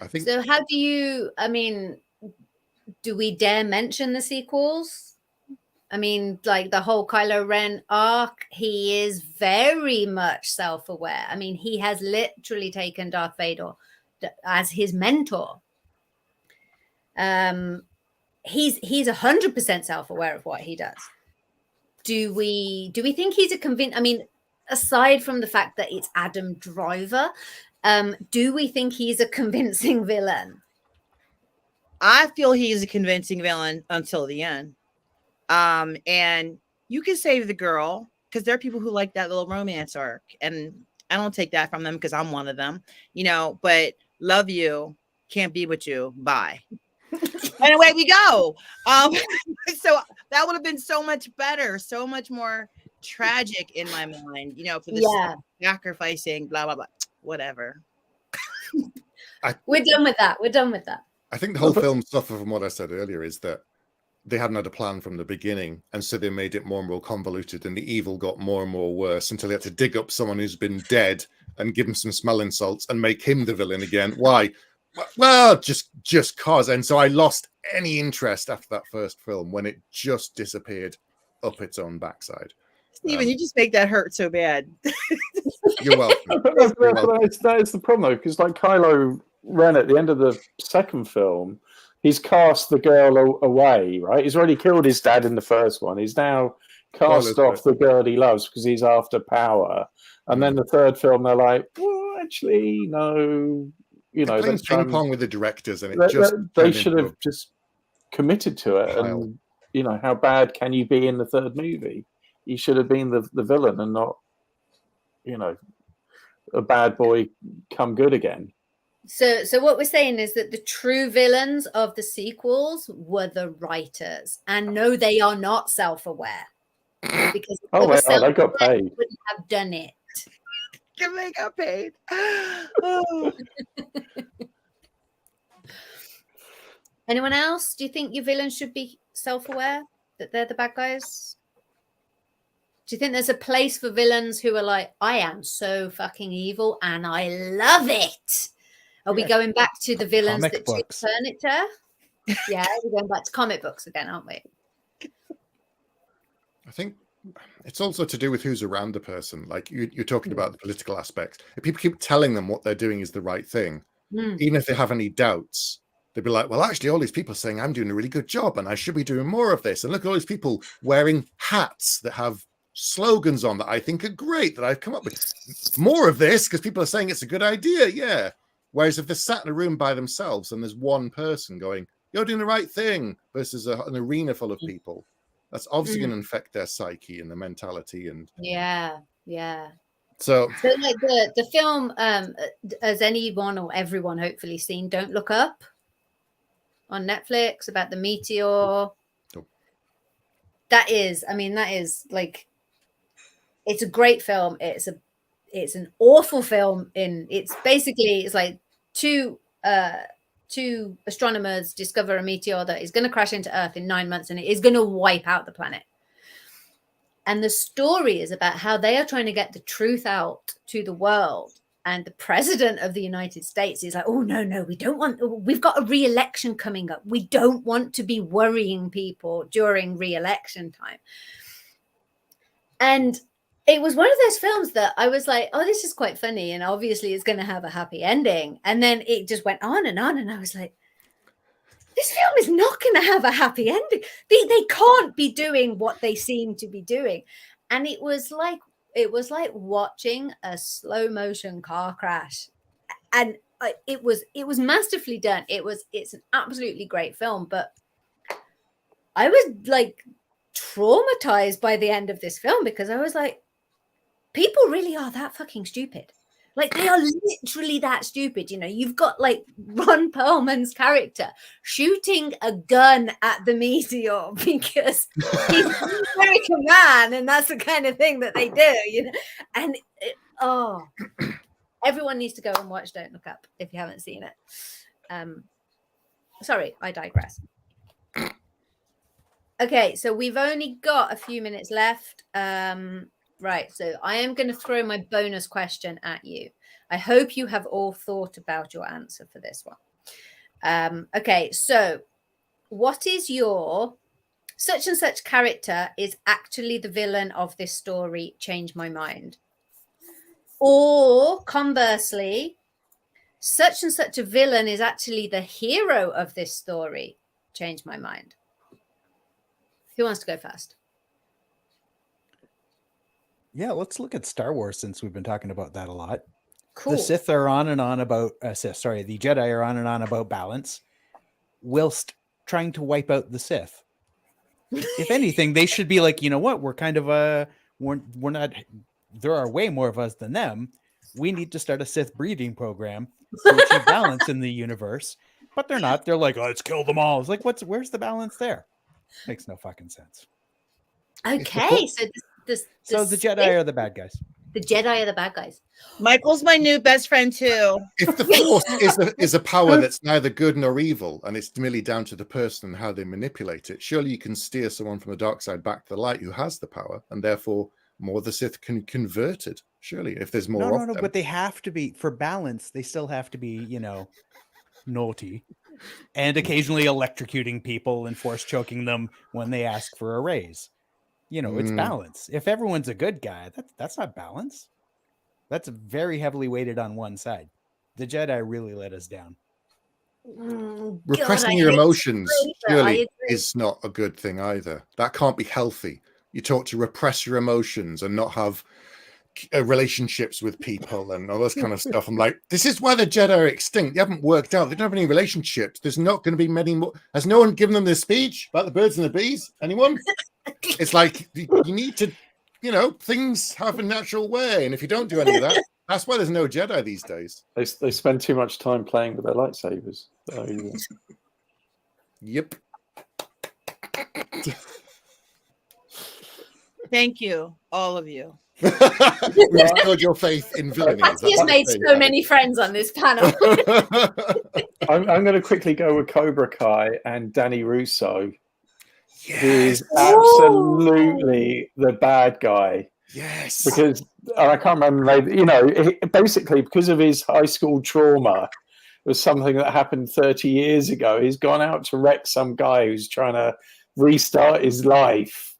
I think so. How do you? I mean, do we dare mention the sequels? I mean, like the whole Kylo Ren arc, he is very much self-aware. I mean, he has literally taken Darth Vader as his mentor. He's 100% self-aware of what he does. Do we think he's a convinced? I mean, aside from the fact that it's Adam Driver, do we think he's a convincing villain? I feel he's a convincing villain until the end. And you can save the girl because there are people who like that little romance arc, and I don't take that from them because I'm one of them, you know, but love you, can't be with you, bye. And away we go. So that would have been so much better, so much more tragic in my mind, you know, for the sacrificing, blah, blah, blah, whatever. We're done with that. I think the whole film suffered from what I said earlier is that they hadn't had a plan from the beginning, and so they made it more and more convoluted, and the evil got more and more worse until they had to dig up someone who's been dead and give him some smelling salts and make him the villain again. Why? Well, just cause. And so I lost any interest after that first film when it just disappeared up its own backside. Stephen, you just make that hurt so bad. You're welcome. That is the problem, though, because like Kylo Ren at the end of the second film, he's cast the girl away, right? He's already killed his dad in the first one. He's now cast off the girl he loves because he's after power. And then the third film, they're like, well, actually, no. You know, they're playing ping pong with the directors, and they should have just committed to it. And you know, how bad can you be in the third movie? He should have been the villain and not, you know, a bad boy come good again. So what we're saying is that the true villains of the sequels were the writers, and no, they are not self-aware because they got paid. They wouldn't have done it. They got paid. Anyone else? Do you think your villains should be self-aware that they're the bad guys? Do you think there's a place for villains who are like, I am so fucking evil and I love it? Are we going back to the villains that took furniture? Yeah, we're going back to comic books again, aren't we? I think it's also to do with who's around the person. Like you're talking about the political aspects. If people keep telling them what they're doing is the right thing, even if they have any doubts, they'd be like, well, actually, all these people are saying I'm doing a really good job and I should be doing more of this. And look at all these people wearing hats that have slogans on that I think are great, that I've come up with. More of this because people are saying it's a good idea. Yeah. Whereas if they're sat in a room by themselves and there's one person going, you're doing the right thing, versus an arena full of people, that's obviously going to infect their psyche and their mentality. And yeah. So like the film, has anyone or everyone hopefully seen Don't Look Up on Netflix about the meteor? Nope. That is like, it's a great film. It's an awful film. It's like two astronomers discover a meteor that is going to crash into Earth in 9 months, and it is going to wipe out the planet. And the story is about how they are trying to get the truth out to the world. And the president of the United States is like, oh, no, we've got a re-election coming up. We don't want to be worrying people during re-election time. And it was one of those films that I was like, oh, this is quite funny. And obviously it's going to have a happy ending. And then it just went on. And I was like, this film is not going to have a happy ending. They can't be doing what they seem to be doing. And it was like watching a slow motion car crash. And it was masterfully done. It's an absolutely great film. But I was like traumatized by the end of this film, because I was like, people really are that fucking stupid. Like, they are literally that stupid. You know, you've got like Ron Perlman's character shooting a gun at the meteor because he's an American man, and that's the kind of thing that they do, you know. And everyone needs to go and watch Don't Look Up if you haven't seen it. Sorry, I digress. Okay, so we've only got a few minutes left. Right, so I am going to throw my bonus question at you. I hope you have all thought about your answer for this one. Okay, so what is your such and such character is actually the villain of this story, change my mind? Or conversely, such and such a villain is actually the hero of this story, change my mind? Who wants to go first? Yeah, let's look at Star Wars, since we've been talking about that a lot. Cool. The Sith are on and on about the Jedi are on and on about balance, whilst trying to wipe out the Sith. If anything, they should be like, you know what? We're kind of we're not. There are way more of us than them. We need to start a Sith breeding program to achieve balance in the universe. But they're not. They're like, let's kill them all. It's like, where's the balance there? Makes no fucking sense. Okay, so the Jedi are the bad guys. The Jedi are the bad guys. Michael's my new best friend too. If the Force is a power that's neither good nor evil, and it's merely down to the person and how they manipulate it, surely you can steer someone from the dark side back to the light who has the power, and therefore more of the Sith can convert it. Surely, if there's more of them. But they have to be, for balance, they still have to be, naughty, and occasionally electrocuting people and force choking them when they ask for a raise. It's balance. If everyone's a good guy, that's not balance. That's very heavily weighted on one side. The Jedi really let us down. Repressing your emotions surely is not a good thing either. That can't be healthy. You talk to repress your emotions and not have relationships with people and all this kind of stuff. I'm like, this is why the Jedi are extinct. They haven't worked out. They don't have any relationships. There's not going to be many more. Has no one given them this speech about the birds and the bees? Anyone? It's like you need to, things have a natural way. And if you don't do any of that, that's why there's no Jedi these days. They spend too much time playing with their lightsabers. So, Yep. Thank you, all of you. Restored your faith in villainy. He has made so many friends on this panel. I'm going to quickly go with Cobra Kai and Danny Russo. Yes. Who is absolutely the bad guy. Yes. Because I can't remember, basically because of his high school trauma, it was something that happened 30 years ago. He's gone out to wreck some guy who's trying to restart his life.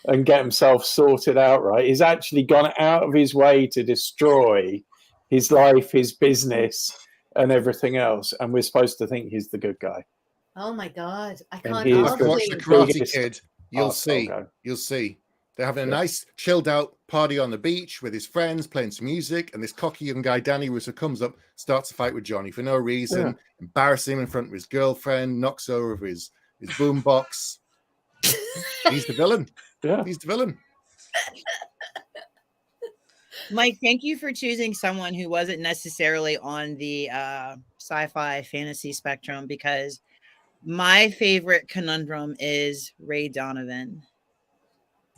and get himself sorted out right. He's actually gone out of his way to destroy his life, his business, and everything else. And we're supposed to think he's the good guy. Oh my God. I And can't he is Watch argue. the Karate biggest Kid. You'll see. asshole. You'll see. They're having a Yeah. nice, chilled out party on the beach with his friends, playing some music, and this cocky young guy, Danny Russo, comes up, starts a fight with Johnny for no reason, embarrassing him in front of his girlfriend, knocks over his boombox. He's the villain. Yeah. He's the villain. Mike, thank you for choosing someone who wasn't necessarily on the sci-fi fantasy spectrum, because my favorite conundrum is Ray Donovan.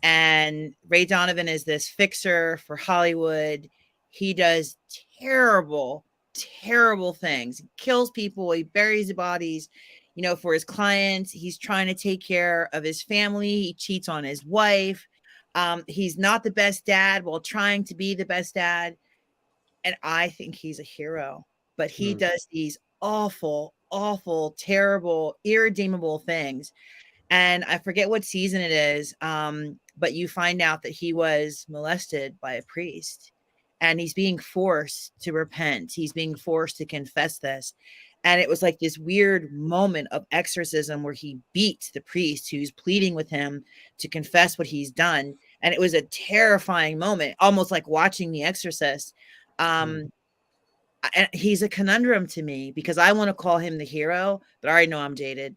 And Ray Donovan is this fixer for Hollywood. He does terrible, terrible things. He kills people. He buries the bodies, you know, for his clients. He's trying to take care of his family. He cheats on his wife. He's not the best dad while trying to be the best dad. And I think he's a hero, but he does these awful, awful, terrible, irredeemable things. And I forget what season it is, but you find out that he was molested by a priest, and he's being forced to repent. He's being forced to confess this. And it was like this weird moment of exorcism where he beats the priest who's pleading with him to confess what he's done. And it was a terrifying moment, almost like watching The Exorcist. And he's a conundrum to me because I want to call him the hero, but I already know I'm jaded.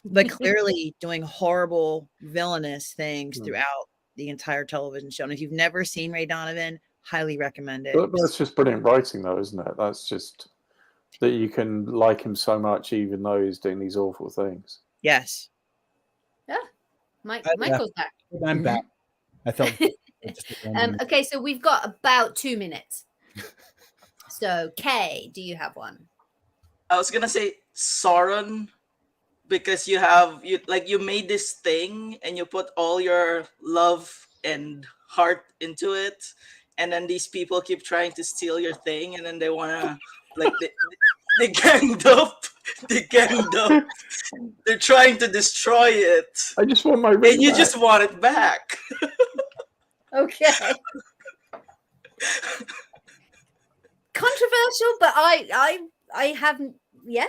But clearly doing horrible, villainous things throughout the entire television show. And if you've never seen Ray Donovan, highly recommend it. But that's just brilliant writing, though, isn't it? That's just that you can like him so much, even though he's doing these awful things. Yes. Yeah. Michael's back. I'm back. I felt. Okay, so we've got about 2 minutes. So, Kay, do you have one? I was gonna say Sauron, because you made this thing and you put all your love and heart into it, and then these people keep trying to steal your thing, and then they wanna they ganged up. They're trying to destroy it. I just want my ring and you back. just want it back. Okay. Controversial, but I haven't. Yeah,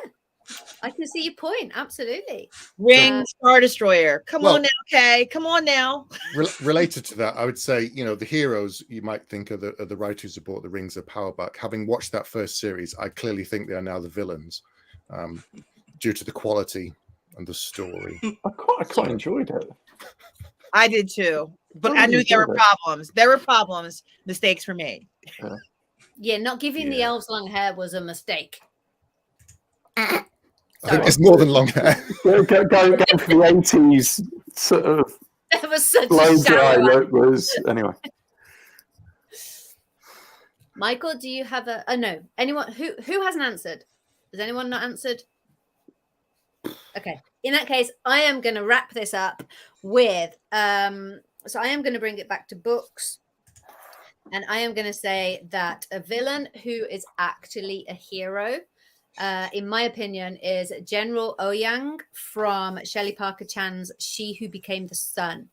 I can see your point. Absolutely. Ring Star Destroyer. Come Well- on now, Kay. Come on now. Related to that, I would say, the heroes you might think are the writers who brought the Rings of Power back. Having watched that first series, I clearly think they are now the villains, due to the quality and the story. I quite enjoyed it. I did too. But Oh, I knew you there were did it. problems. There were problems. Mistakes were made. Yeah, not giving the elves long hair was a mistake. I think it's more than long hair. Going for the 80s sort of That was such blow a dry shower. look was anyway. Michael, do you have a? Oh no, anyone who hasn't answered? Has anyone not answered? Okay, in that case, I am going to wrap this up with. So I am going to bring it back to books, and I am going to say that a villain who is actually a hero, in my opinion, is General Oyang from Shelley Parker Chan's She Who Became the Sun.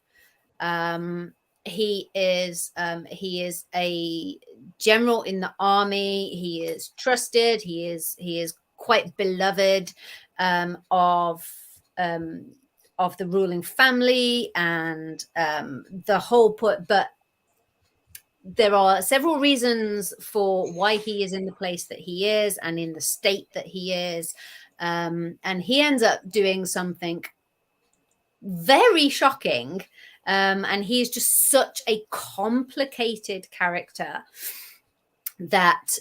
He is a general in the army. He is trusted. He is quite beloved of the ruling family and the whole put. But there are several reasons for why he is in the place that he is and in the state that he is, and he ends up doing something very shocking. And he is just such a complicated character that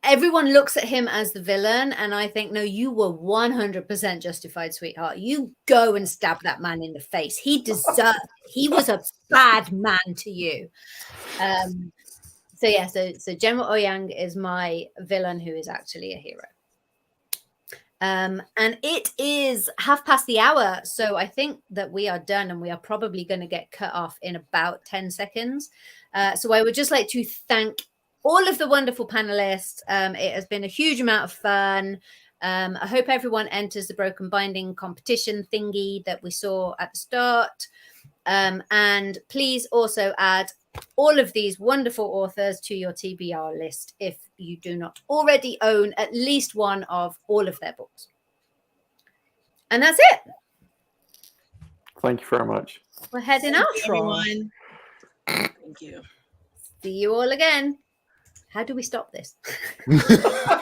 everyone looks at him as the villain. And I think, no, you were 100% justified, sweetheart. You go and stab that man in the face. He deserved it. He was a bad man to you. So General Oyang is my villain who is actually a hero. And it is hour. So I think that we are done and we are probably going to get cut off in about 10 seconds. So I would just like to thank all of the wonderful panelists. It has been a huge amount of fun. I hope everyone enters the Broken Binding competition thingy that we saw at the start. And please also add all of these wonderful authors to your TBR list if you do not already own at least one of all of their books. And that's it. Thank you very much. We're heading Thank out, you, everyone. Thank you. See you all again. How do we stop this?